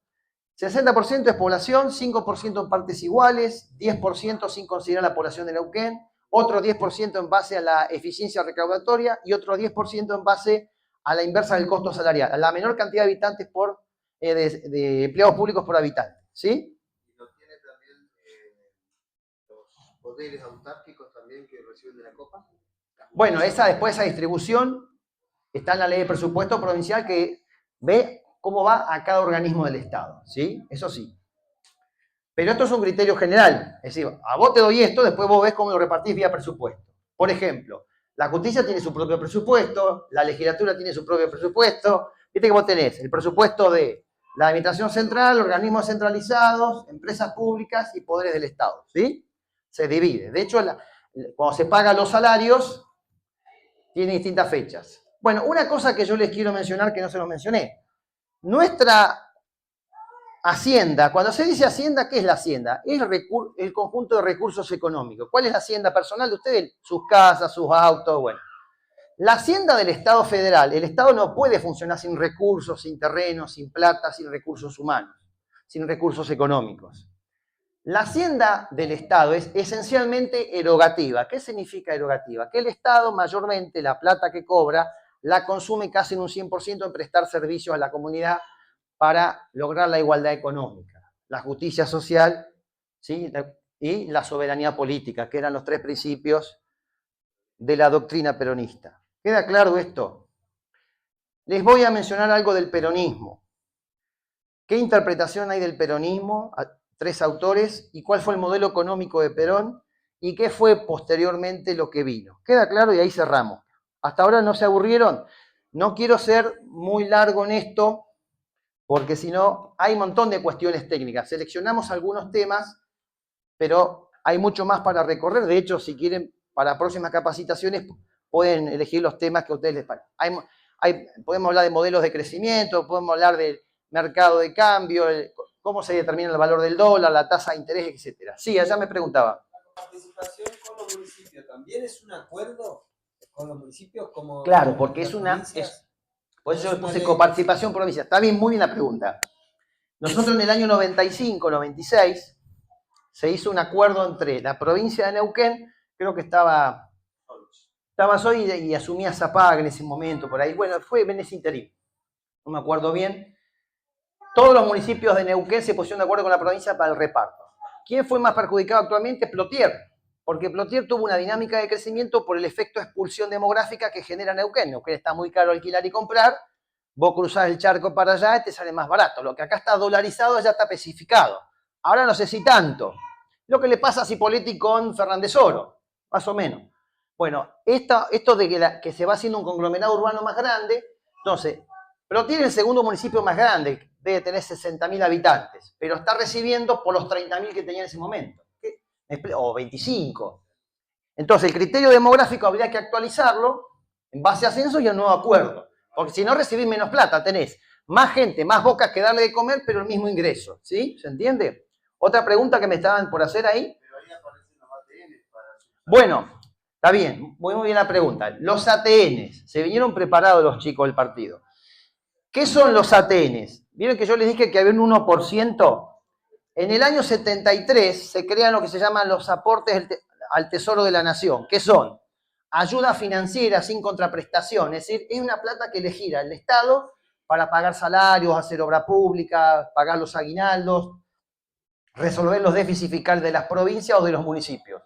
60% es población, 5% en partes iguales, 10% sin considerar la población de Neuquén, otro 10% en base a la eficiencia recaudatoria y otro 10% en base a la inversa del costo salarial, a la menor cantidad de habitantes de empleados públicos por habitante. ¿Sí? ¿Y no tiene también los poderes autárquicos también que reciben de la Copa? Bueno, después esa distribución está en la ley de presupuesto provincial que ve cómo va a cada organismo del Estado, ¿sí? Eso sí. Pero esto es un criterio general, es decir, a vos te doy esto, después vos ves cómo lo repartís vía presupuesto. Por ejemplo, la justicia tiene su propio presupuesto, la legislatura tiene su propio presupuesto, viste que vos tenés el presupuesto de la administración central, organismos centralizados, empresas públicas y poderes del Estado, ¿sí? Se divide. De hecho, cuando se pagan los salarios, tiene distintas fechas. Bueno, una cosa que yo les quiero mencionar que no se los mencioné. Nuestra hacienda, cuando se dice hacienda, ¿qué es la hacienda? Es el conjunto de recursos económicos. ¿Cuál es la hacienda personal de ustedes? Sus casas, sus autos, bueno. La hacienda del Estado federal, el Estado no puede funcionar sin recursos, sin terrenos, sin plata, sin recursos humanos, sin recursos económicos. La hacienda del Estado es esencialmente erogativa. ¿Qué significa erogativa? Que el Estado mayormente la plata que cobra la consume casi en un 100% en prestar servicios a la comunidad para lograr la igualdad económica, la justicia social, ¿sí? Y la soberanía política, que eran los 3 principios de la doctrina peronista. ¿Queda claro esto? Les voy a mencionar algo del peronismo. ¿Qué interpretación hay del peronismo? 3 autores. ¿Y cuál fue el modelo económico de Perón? ¿Y qué fue posteriormente lo que vino? ¿Queda claro? Y ahí cerramos. ¿Hasta ahora no se aburrieron? No quiero ser muy largo en esto, porque si no, hay un montón de cuestiones técnicas. Seleccionamos algunos temas, pero hay mucho más para recorrer. De hecho, si quieren, para próximas capacitaciones, pueden elegir los temas que a ustedes les parecen. Podemos hablar de modelos de crecimiento, podemos hablar del mercado de cambio, cómo se determina el valor del dólar, la tasa de interés, etc. Sí, allá me preguntaba. La participación con los municipios también es un acuerdo con los municipios como... Claro, porque es una... por eso yo puse coparticipación provincia. Está bien, muy bien la pregunta. Nosotros en el año 95, 96, se hizo un acuerdo entre la provincia de Neuquén, creo que estaba Soy y asumía Zapag en ese momento, por ahí. Bueno, fue en ese interín. No me acuerdo bien. Todos los municipios de Neuquén se pusieron de acuerdo con la provincia para el reparto. ¿Quién fue más perjudicado actualmente? Plotier. Porque Plotier tuvo una dinámica de crecimiento por el efecto de expulsión demográfica que genera Neuquén. Neuquén está muy caro alquilar y comprar. Vos cruzás el charco para allá y te sale más barato. Lo que acá está dolarizado ya está especificado. Ahora no sé si tanto. Lo que le pasa a Cipolletti con Fernández Oro, más o menos. Bueno, esto de que se va haciendo un conglomerado urbano más grande, entonces, Plotier es el segundo municipio más grande, debe tener 60.000 habitantes, pero está recibiendo por los 30.000 que tenía en ese momento, o 25. Entonces, el criterio demográfico habría que actualizarlo en base a censo y a un nuevo acuerdo, porque si no recibís menos plata, tenés más gente, más bocas que darle de comer, pero el mismo ingreso, ¿sí? ¿Se entiende? Otra pregunta que me estaban por hacer ahí. Pero ahí aparecen los ATN para... Bueno, está bien, muy bien la pregunta. Los ATNs, se vinieron preparados los chicos del partido. ¿Qué son los ATNs? Vieron que yo les dije que había un 1%. En el año 73 se crean lo que se llaman los aportes al Tesoro de la Nación. ¿Qué son? Ayuda financiera sin contraprestación. Es decir, es una plata que le gira el Estado para pagar salarios, hacer obra pública, pagar los aguinaldos, resolver los déficits fiscales de las provincias o de los municipios.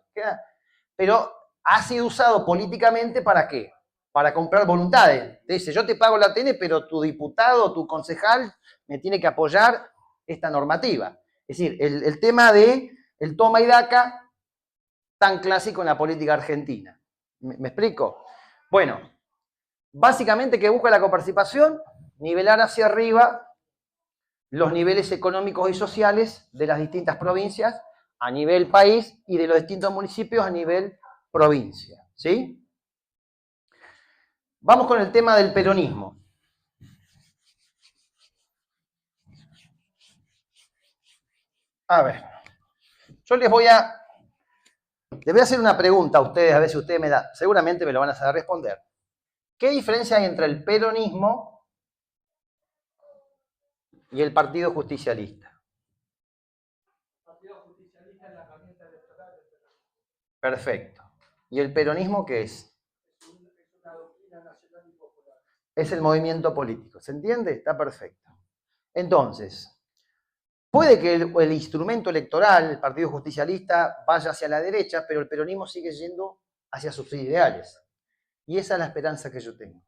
Pero ha sido usado políticamente ¿para qué? Para comprar voluntades. Te dice, yo te pago la ATN, pero tu diputado, tu concejal, me tiene que apoyar esta normativa. Es decir, el tema de el toma y daca, tan clásico en la política argentina. ¿Me explico? Bueno, básicamente, ¿qué busca la coparticipación? Nivelar hacia arriba los niveles económicos y sociales de las distintas provincias a nivel país y de los distintos municipios a nivel provincia. ¿Sí? Vamos con el tema del peronismo. A ver, yo les voy a hacer una pregunta a ustedes, a ver si ustedes seguramente me lo van a saber responder. ¿Qué diferencia hay entre el peronismo y el Partido Justicialista? El Partido Justicialista es la herramienta electoral del peronismo. Perfecto. ¿Y el peronismo qué es? Es una doctrina nacional y popular. Es el movimiento político. ¿Se entiende? Está perfecto. Entonces, puede que el instrumento electoral, el Partido Justicialista, vaya hacia la derecha, pero el peronismo sigue yendo hacia sus ideales. Y esa es la esperanza que yo tengo.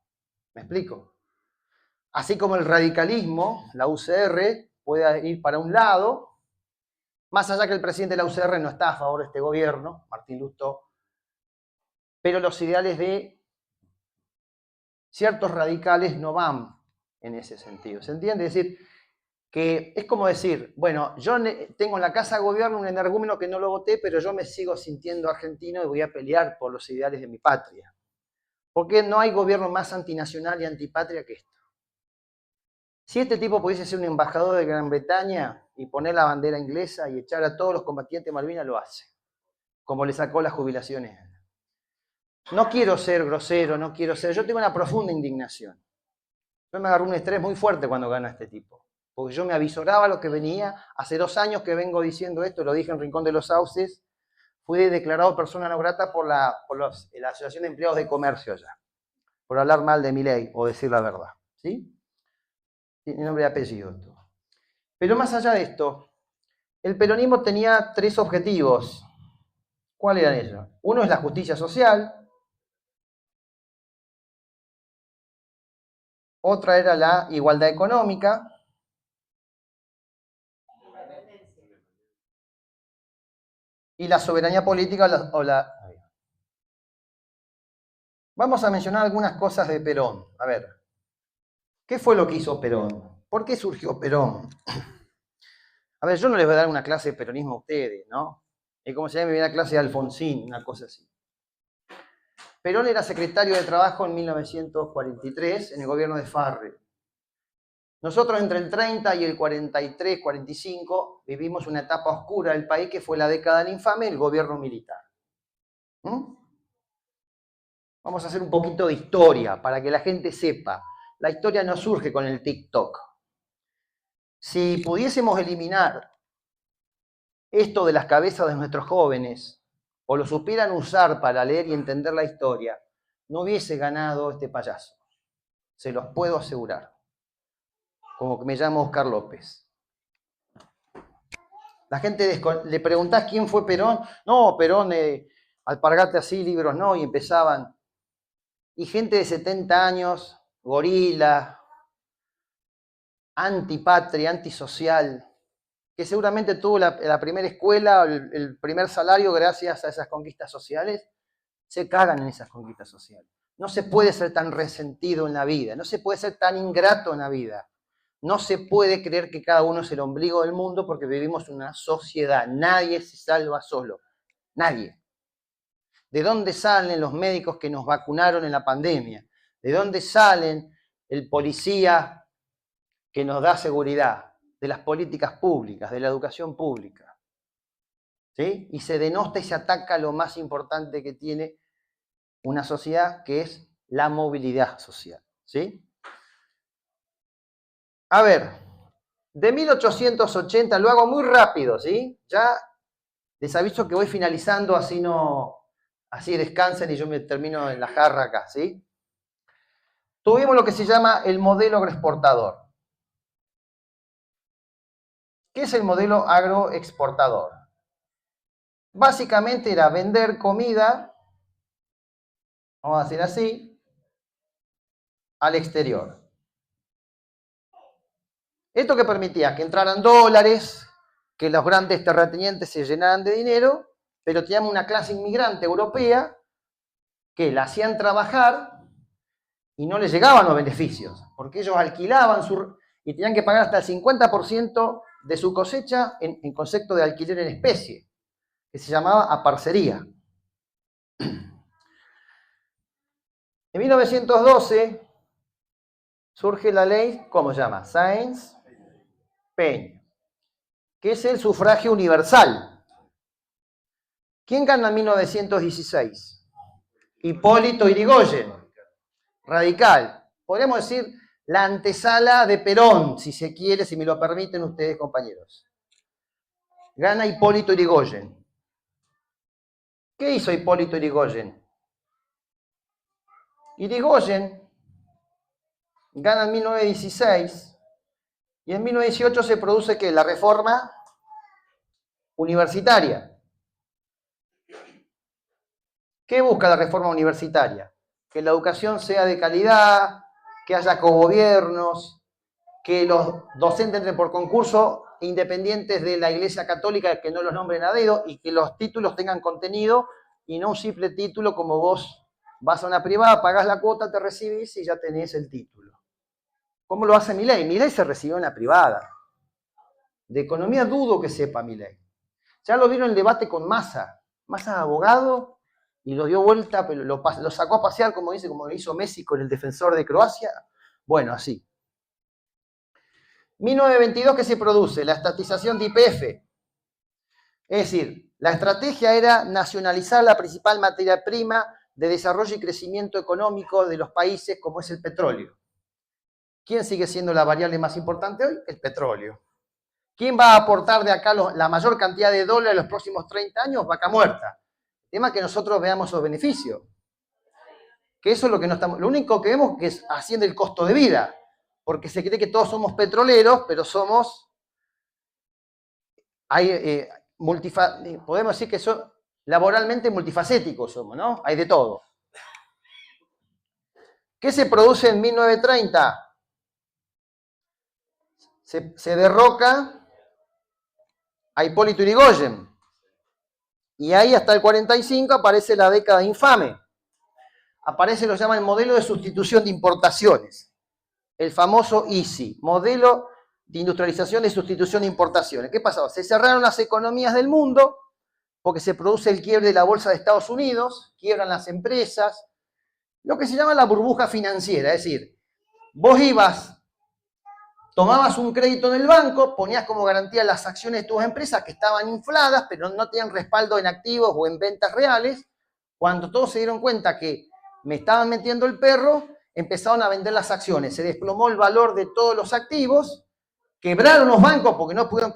¿Me explico? Así como el radicalismo, la UCR, puede ir para un lado, más allá que el presidente de la UCR no está a favor de este gobierno, Martín Lustó, pero los ideales de ciertos radicales no van en ese sentido. ¿Se entiende? Es decir, que es como decir, bueno, yo tengo en la Casa de Gobierno un energúmeno que no lo voté, pero yo me sigo sintiendo argentino y voy a pelear por los ideales de mi patria. Porque no hay gobierno más antinacional y antipatria que esto. Si este tipo pudiese ser un embajador de Gran Bretaña y poner la bandera inglesa y echar a todos los combatientes de Malvinas, lo hace. Como le sacó las jubilaciones. No quiero ser grosero, no quiero ser... Yo tengo una profunda indignación. Yo me agarré un estrés muy fuerte cuando gana este tipo. Porque yo me avisoraba lo que venía. Hace 2 años que vengo diciendo esto, lo dije en Rincón de los Sauces. Fui declarado persona no grata por la Asociación de Empleados de Comercio allá. Por hablar mal de mi ley o decir la verdad. ¿Sí? Tiene nombre y apellido esto. Pero más allá de esto, el peronismo tenía 3 objetivos. ¿Cuáles eran ellos? Uno es la justicia social. Otra era la igualdad económica. Y la soberanía política Vamos a mencionar algunas cosas de Perón. A ver, ¿qué fue lo que hizo Perón? ¿Por qué surgió Perón? A ver, yo no les voy a dar una clase de peronismo a ustedes, ¿no? como se llama mi primera clase de Alfonsín, una cosa así. Perón era secretario de Trabajo en 1943 en el gobierno de Farrell. Nosotros entre el 30 y el 43, 45 vivimos una etapa oscura del país que fue la década del infame del gobierno militar. Vamos a hacer un poquito de historia para que la gente sepa. La historia no surge con el TikTok. Si pudiésemos eliminar esto de las cabezas de nuestros jóvenes, o lo supieran usar para leer y entender la historia, no hubiese ganado este payaso. Se los puedo asegurar. Como que me llamo Oscar López. La gente le preguntás quién fue Perón. No, Perón, alpargate así, libros no, y empezaban. Y gente de 70 años, gorila, antipatria, antisocial, que seguramente tuvo la primera escuela, el primer salario gracias a esas conquistas sociales, se cagan en esas conquistas sociales. No se puede ser tan resentido en la vida, no se puede ser tan ingrato en la vida. No se puede creer que cada uno es el ombligo del mundo porque vivimos en una sociedad. Nadie se salva solo. Nadie. ¿De dónde salen los médicos que nos vacunaron en la pandemia? ¿De dónde salen el policía que nos da seguridad? De las políticas públicas, de la educación pública. ¿Sí? Y se denosta y se ataca lo más importante que tiene una sociedad, que es la movilidad social. ¿Sí? A ver, de 1880, lo hago muy rápido, ¿sí? Ya les aviso que voy finalizando, así descansen y yo me termino en la jarra acá, ¿sí? Tuvimos lo que se llama el modelo agroexportador. ¿Qué es el modelo agroexportador? Básicamente era vender comida, vamos a decir así, al exterior. Esto que permitía que entraran dólares, que los grandes terratenientes se llenaran de dinero, pero teníamos una clase inmigrante europea que la hacían trabajar y no les llegaban los beneficios, porque ellos alquilaban y tenían que pagar hasta el 50% de su cosecha en concepto de alquiler en especie, que se llamaba aparcería. En 1912 surge la ley, ¿cómo se llama? Sáenz-Peña, que es el sufragio universal. ¿Quién gana en 1916? Hipólito Yrigoyen, radical. Podríamos decir la antesala de Perón, si se quiere, si me lo permiten ustedes, compañeros. Gana Hipólito Yrigoyen. ¿Qué hizo Hipólito Yrigoyen? Yrigoyen gana en 1916 y en 1918 se produce ¿qué? La reforma universitaria. ¿Qué busca la reforma universitaria? Que la educación sea de calidad, que haya cogobiernos, que los docentes entren por concurso independientes de la Iglesia Católica, que no los nombren a dedo, y que los títulos tengan contenido y no un simple título como vos vas a una privada, pagás la cuota, te recibís y ya tenés el título. ¿Cómo lo hace Milei? Milei se recibió en la privada. De economía dudo que sepa Milei. Ya lo vieron en el debate con Massa. Massa es abogado y lo dio vuelta, pero lo sacó a pasear, como hizo Messi con el defensor de Croacia. Bueno, así. 1922, ¿qué se produce? La estatización de YPF. Es decir, la estrategia era nacionalizar la principal materia prima de desarrollo y crecimiento económico de los países, como es el petróleo. ¿Quién sigue siendo la variable más importante hoy? El petróleo. ¿Quién va a aportar de acá la mayor cantidad de dólares en los próximos 30 años? Vaca muerta. El tema es que nosotros veamos esos beneficios. Que eso es lo que no estamos. Lo único que vemos que es asciende el costo de vida. Porque se cree que todos somos petroleros, pero somos. Podemos decir que son laboralmente multifacéticos somos, ¿no? Hay de todo. ¿Qué se produce en 1930? Se derroca a Hipólito Yrigoyen. Y ahí hasta el 45 aparece la década infame. Aparece lo que llaman el modelo de sustitución de importaciones. El famoso ISI, modelo de industrialización y sustitución de importaciones. ¿Qué pasaba? Se cerraron las economías del mundo porque se produce el quiebre de la bolsa de Estados Unidos, quiebran las empresas, lo que se llama la burbuja financiera, es decir, vos ibas, tomabas un crédito en el banco, ponías como garantía las acciones de tus empresas que estaban infladas, pero no tenían respaldo en activos o en ventas reales. Cuando todos se dieron cuenta que me estaban metiendo el perro, empezaron a vender las acciones. Se desplomó el valor de todos los activos, quebraron los bancos porque no pudieron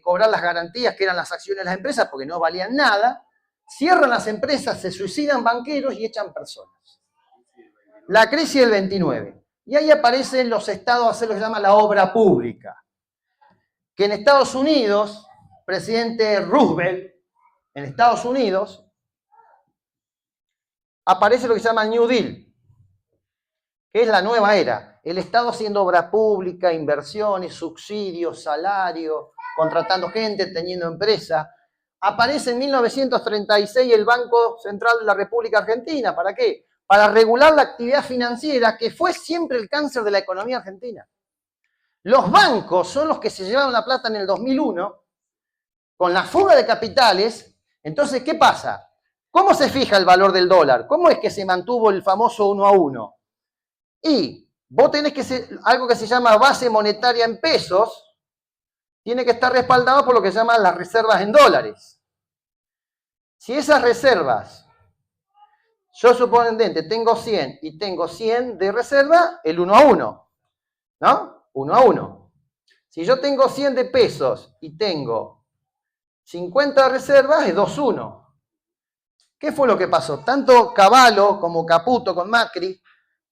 cobrar las garantías que eran las acciones de las empresas porque no valían nada. Cierran las empresas, se suicidan banqueros y echan personas. La crisis del 29. Y ahí aparecen los estados a hacer lo que se llama la obra pública. Que en Estados Unidos, presidente Roosevelt, en Estados Unidos, aparece lo que se llama New Deal, que es la nueva era. El Estado haciendo obra pública, inversiones, subsidios, salarios, contratando gente, teniendo empresa. Aparece en 1936 el Banco Central de la República Argentina. ¿Para qué? Para regular la actividad financiera, que fue siempre el cáncer de la economía argentina. Los bancos son los que se llevaron la plata en el 2001, con la fuga de capitales. Entonces, ¿qué pasa? ¿Cómo se fija el valor del dólar? ¿Cómo es que se mantuvo el famoso 1 a 1? Y vos tenés que ser algo que se llama base monetaria en pesos, tiene que estar respaldado por lo que se llaman las reservas en dólares. Si esas reservas, yo suponente tengo 100 y tengo 100 de reserva, el 1 a 1, ¿no? 1 a 1. Si yo tengo 100 de pesos y tengo 50 de reservas, es 2 a 1. ¿Qué fue lo que pasó? Tanto Cavallo como Caputo con Macri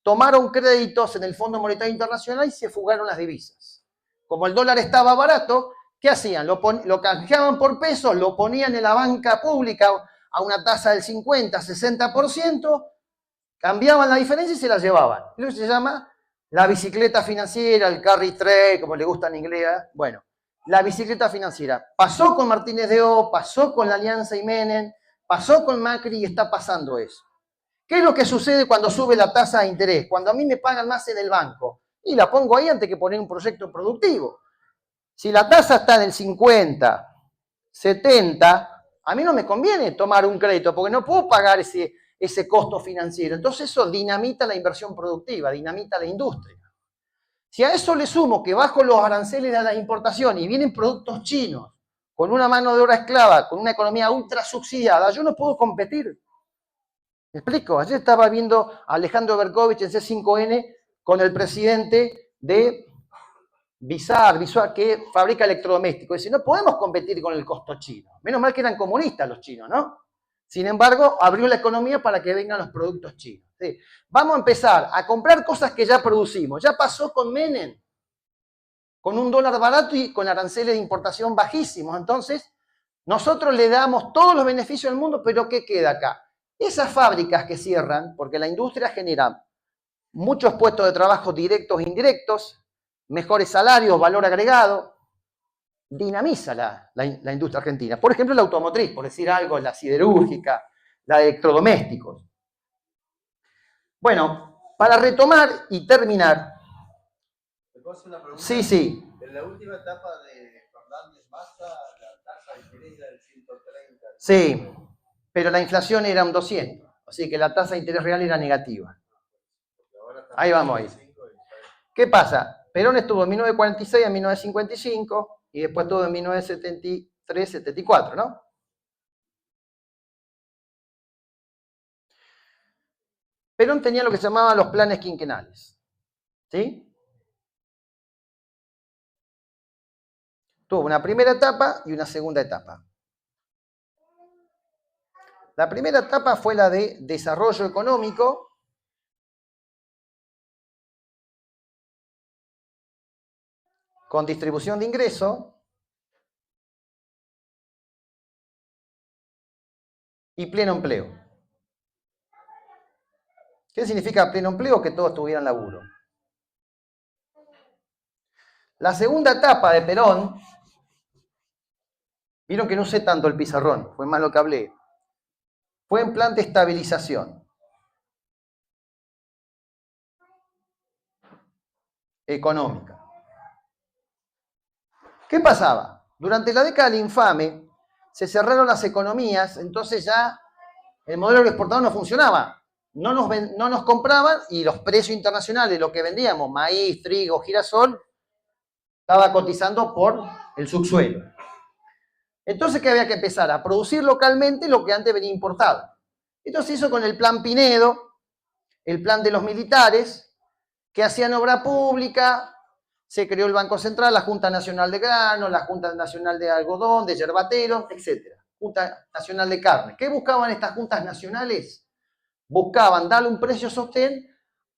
tomaron créditos en el Fondo Monetario Internacional y se fugaron las divisas. Como el dólar estaba barato, ¿qué hacían? Lo canjeaban por pesos, lo ponían en la banca pública a una tasa del 50, 60%, cambiaban la diferencia y se la llevaban. Eso se llama la bicicleta financiera, el carry trade, como le gusta en inglés. Bueno, la bicicleta financiera. Pasó con Martínez de O, pasó con la Alianza y Menem, pasó con Macri y está pasando eso. ¿Qué es lo que sucede cuando sube la tasa de interés? Cuando a mí me pagan más en el banco. Y la pongo ahí antes que poner un proyecto productivo. Si la tasa está en el 50, 70, a mí no me conviene tomar un crédito porque no puedo pagar ese costo financiero. Entonces eso dinamita la inversión productiva, dinamita la industria. Si a eso le sumo que bajo los aranceles de la importación y vienen productos chinos con una mano de obra esclava, con una economía ultra subsidiada, yo no puedo competir. ¿Me explico? Ayer estaba viendo a Alejandro Berkovich en C5N con el presidente de Visual, que fabrica electrodomésticos. Dice, no podemos competir con el costo chino. Menos mal que eran comunistas los chinos, ¿no? Sin embargo, abrió la economía para que vengan los productos chinos. ¿Sí? Vamos a empezar a comprar cosas que ya producimos. Ya pasó con Menem, con un dólar barato y con aranceles de importación bajísimos. Entonces, nosotros le damos todos los beneficios del mundo, pero ¿qué queda acá? Esas fábricas que cierran, porque la industria genera muchos puestos de trabajo directos e indirectos, mejores salarios, valor agregado, dinamiza la industria argentina. Por ejemplo, la automotriz, por decir algo, la siderúrgica, la de electrodomésticos. Bueno, para retomar y terminar. ¿Te puedo hacer una pregunta? Sí, sí. En la última etapa de Fernández Massa, la tasa de interés era del 130. Sí, pero la inflación era un 200, así que la tasa de interés real era negativa. Ahí vamos ahí. ¿Qué pasa? Perón estuvo en 1946 a 1955 y después estuvo en 1973, 74, ¿no? Perón tenía lo que se llamaban los planes quinquenales. ¿Sí? Tuvo una primera etapa y una segunda etapa. La primera etapa fue la de desarrollo económico, con distribución de ingresos y pleno empleo. ¿Qué significa pleno empleo? Que todos tuvieran laburo. La segunda etapa de Perón, vieron que no usé tanto el pizarrón, fue más lo que hablé, fue en plan de estabilización económica. ¿Qué pasaba? Durante la década del infame, se cerraron las economías, entonces ya el modelo exportador no funcionaba. No nos compraban y los precios internacionales de lo que vendíamos, maíz, trigo, girasol, estaba cotizando por el subsuelo. Entonces, ¿qué había que empezar? A producir localmente lo que antes venía importado. Entonces hizo con el plan Pinedo, el plan de los militares, que hacían obra pública, se creó el Banco Central, la Junta Nacional de Granos, la Junta Nacional de Algodón, de Yerbateros, etc. Junta Nacional de Carne. ¿Qué buscaban estas juntas nacionales? Buscaban darle un precio sostén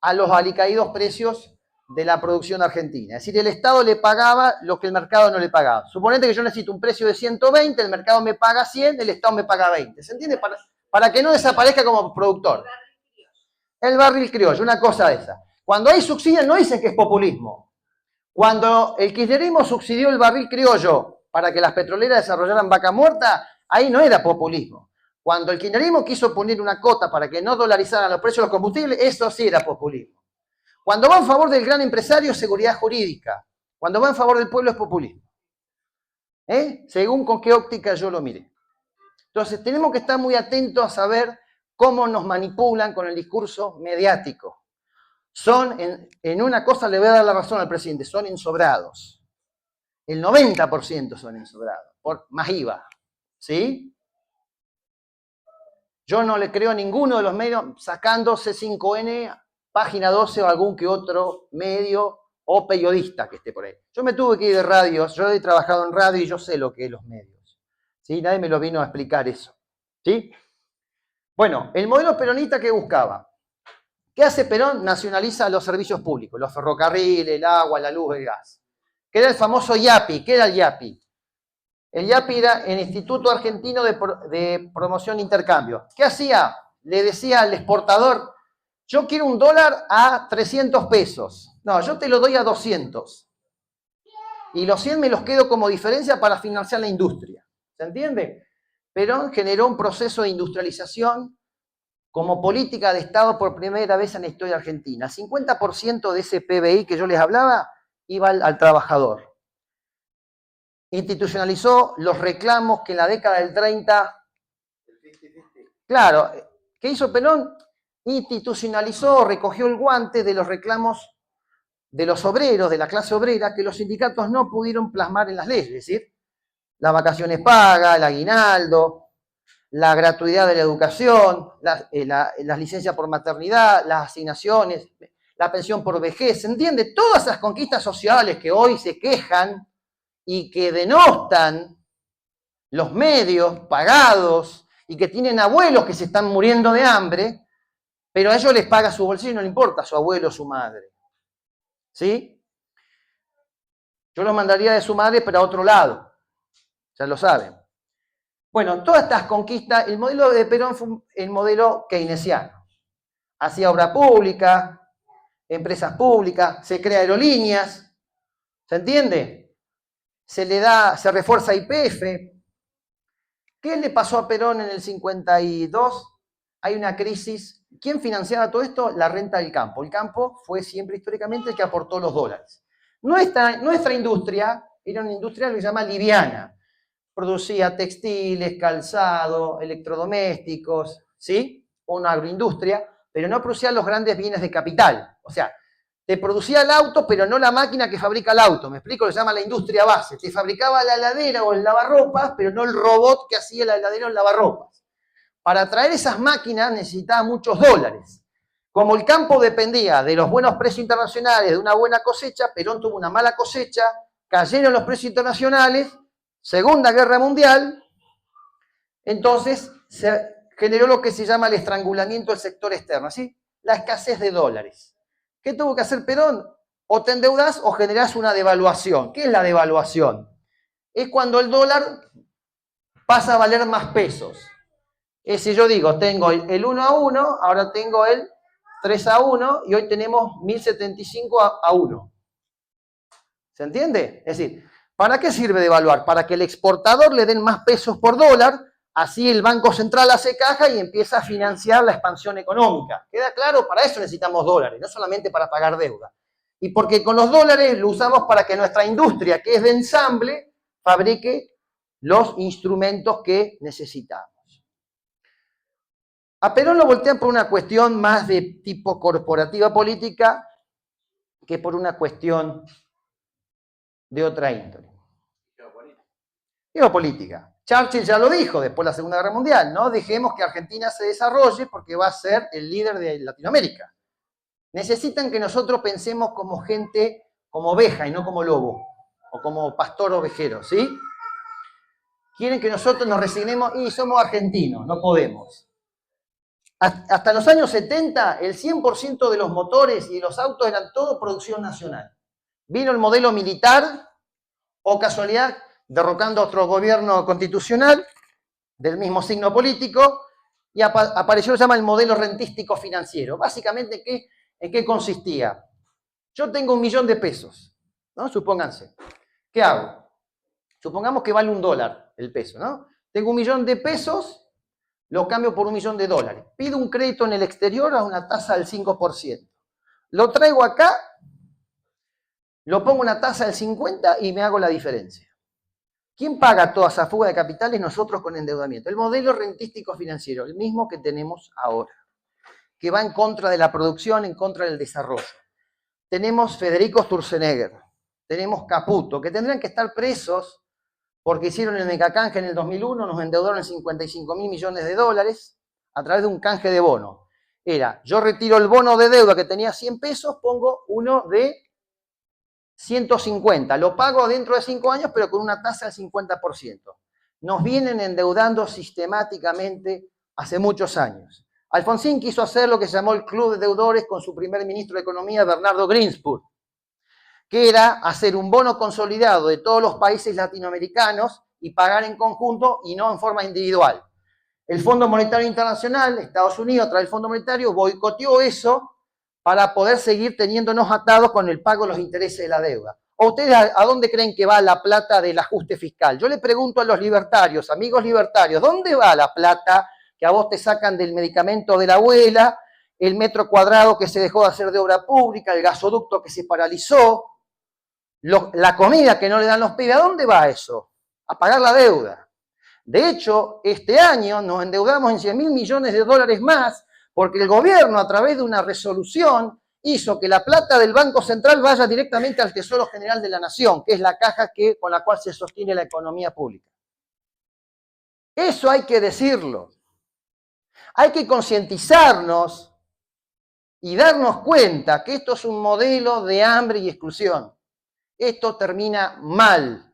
a los alicaídos precios de la producción argentina. Es decir, el Estado le pagaba lo que el mercado no le pagaba. Suponete que yo necesito un precio de 120, el mercado me paga 100, el Estado me paga 20. ¿Se entiende? Para que no desaparezca como productor. El barril criollo, una cosa esa. Cuando hay subsidios no dicen que es populismo. Cuando el kirchnerismo subsidió el barril criollo para que las petroleras desarrollaran vaca muerta, ahí no era populismo. Cuando el kirchnerismo quiso poner una cota para que no dolarizaran los precios de los combustibles, eso sí era populismo. Cuando va en favor del gran empresario, seguridad jurídica. Cuando va en favor del pueblo, es populismo. Según con qué óptica yo lo mire. Entonces, tenemos que estar muy atentos a saber cómo nos manipulan con el discurso mediático. Son, en una cosa le voy a dar la razón al presidente, son ensobrados. El 90% son ensobrados, por más IVA. ¿Sí? Yo no le creo a ninguno de los medios, sacando C5N, Página 12 o algún que otro medio o periodista que esté por ahí. Yo me tuve que ir de radios, yo he trabajado en radio y yo sé lo que es los medios. ¿Sí? Nadie me lo vino a explicar eso. ¿Sí? Bueno, el modelo peronista que buscaba. ¿Qué hace Perón? Nacionaliza los servicios públicos, los ferrocarriles, el agua, la luz, el gas. Que era el famoso IAPI. ¿Qué era el IAPI? El IAPI era el Instituto Argentino de Promoción e Intercambio. ¿Qué hacía? Le decía al exportador, yo quiero un dólar a 300 pesos. No, yo te lo doy a 200. Y los 100 me los quedo como diferencia para financiar la industria. ¿Se entiende? Perón generó un proceso de industrialización como política de Estado por primera vez en la historia argentina. 50% de ese PBI que yo les hablaba iba al trabajador. Institucionalizó los reclamos que en la década del 30... Claro, ¿qué hizo Perón? Institucionalizó, recogió el guante de los reclamos de los obreros, de la clase obrera, que los sindicatos no pudieron plasmar en las leyes. Es decir, las vacaciones pagas, el aguinaldo, la gratuidad de la educación, las licencias por maternidad, las asignaciones, la pensión por vejez. ¿Se entiende? Todas esas conquistas sociales que hoy se quejan y que denostan los medios pagados y que tienen abuelos que se están muriendo de hambre, pero a ellos les paga su bolsillo y no le importa su abuelo o su madre. ¿Sí? Yo los mandaría de su madre, pero a otro lado. Ya lo saben. Bueno, todas estas conquistas, el modelo de Perón fue el modelo keynesiano. Hacía obra pública, empresas públicas, se crea aerolíneas, ¿se entiende? Se refuerza YPF. ¿Qué le pasó a Perón en el 52? Hay una crisis. ¿Quién financiaba todo esto? La renta del campo. El campo fue siempre históricamente el que aportó los dólares. Nuestra industria era una industria que se llama liviana. Producía textiles, calzado, electrodomésticos, ¿sí? Una agroindustria, pero no producía los grandes bienes de capital. O sea, te producía el auto, pero no la máquina que fabrica el auto. ¿Me explico? Se llama la industria base. Te fabricaba la heladera o el lavarropas, pero no el robot que hacía la heladera o el lavarropas. Para traer esas máquinas necesitaba muchos dólares. Como el campo dependía de los buenos precios internacionales, de una buena cosecha, Perón tuvo una mala cosecha, cayeron los precios internacionales, Segunda Guerra Mundial, entonces se generó lo que se llama el estrangulamiento del sector externo, ¿sí? La escasez de dólares. ¿Qué tuvo que hacer Perón? O te endeudas o generás una devaluación. ¿Qué es la devaluación? Es cuando el dólar pasa a valer más pesos. Es si yo digo, tengo el 1-1, ahora tengo el 3-1 y hoy tenemos 1075-1. ¿Se entiende? Es decir, ¿para qué sirve devaluar? Para que el exportador le den más pesos por dólar, así el Banco Central hace caja y empieza a financiar la expansión económica. ¿Queda claro? Para eso necesitamos dólares, no solamente para pagar deuda. Y porque con los dólares lo usamos para que nuestra industria, que es de ensamble, fabrique los instrumentos que necesitamos. A Perón lo voltean por una cuestión más de tipo corporativa política que por una cuestión de otra índole. Geopolítica. Churchill ya lo dijo después de la Segunda Guerra Mundial, no dejemos que Argentina se desarrolle porque va a ser el líder de Latinoamérica. Necesitan que nosotros pensemos como gente, como oveja y no como lobo, o como pastor ovejero, ¿sí? Quieren que nosotros nos resignemos y somos argentinos, no podemos. Hasta los años 70, el 100% de los motores y de los autos eran todo producción nacional. Vino el modelo militar, o casualidad, derrocando a otro gobierno constitucional del mismo signo político, y apareció lo que se llama el modelo rentístico financiero. Básicamente, ¿en qué consistía? Yo tengo 1 millón de pesos, ¿no? Supónganse. ¿Qué hago? Supongamos que vale $1 el peso, ¿no? Tengo 1 millón de pesos, lo cambio por $1 millón. Pido un crédito en el exterior a una tasa del 5%. Lo traigo acá, lo pongo una tasa del 50% y me hago la diferencia. ¿Quién paga toda esa fuga de capitales? Nosotros con endeudamiento. El modelo rentístico financiero, el mismo que tenemos ahora, que va en contra de la producción, en contra del desarrollo. Tenemos Federico Sturzenegger, tenemos Caputo, que tendrían que estar presos porque hicieron el megacanje en el 2001, nos endeudaron en $55.000 millones a través de un canje de bono. Era, yo retiro el bono de deuda que tenía 100 pesos, pongo uno de 150, lo pago dentro de 5 años, pero con una tasa del 50%. Nos vienen endeudando sistemáticamente hace muchos años. Alfonsín quiso hacer lo que se llamó el Club de Deudores con su primer ministro de Economía, Bernardo Greenspoon, que era hacer un bono consolidado de todos los países latinoamericanos y pagar en conjunto y no en forma individual. El Fondo Monetario Internacional, Estados Unidos, a través del Fondo Monetario, boicoteó eso para poder seguir teniéndonos atados con el pago de los intereses de la deuda. ¿O ustedes a dónde creen que va la plata del ajuste fiscal? Yo le pregunto a los libertarios, amigos libertarios, ¿dónde va la plata que a vos te sacan del medicamento de la abuela, el metro cuadrado que se dejó de hacer de obra pública, el gasoducto que se paralizó, la comida que no le dan los pibes? ¿A dónde va eso? A pagar la deuda. De hecho, este año nos endeudamos en $100.000 millones más porque el gobierno, a través de una resolución, hizo que la plata del Banco Central vaya directamente al Tesoro General de la Nación, que es la caja con la cual se sostiene la economía pública. Eso hay que decirlo. Hay que concientizarnos y darnos cuenta que esto es un modelo de hambre y exclusión. Esto termina mal.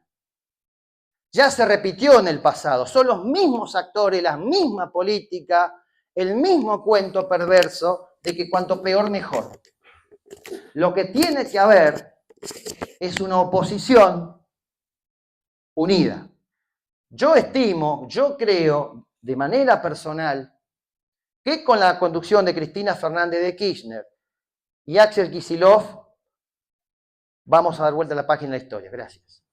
Ya se repitió en el pasado. Son los mismos actores, la misma política, el mismo cuento perverso de que cuanto peor mejor. Lo que tiene que haber es una oposición unida. Yo estimo, yo creo, de manera personal, que con la conducción de Cristina Fernández de Kirchner y Axel Kicillof vamos a dar vuelta a la página de la historia. Gracias.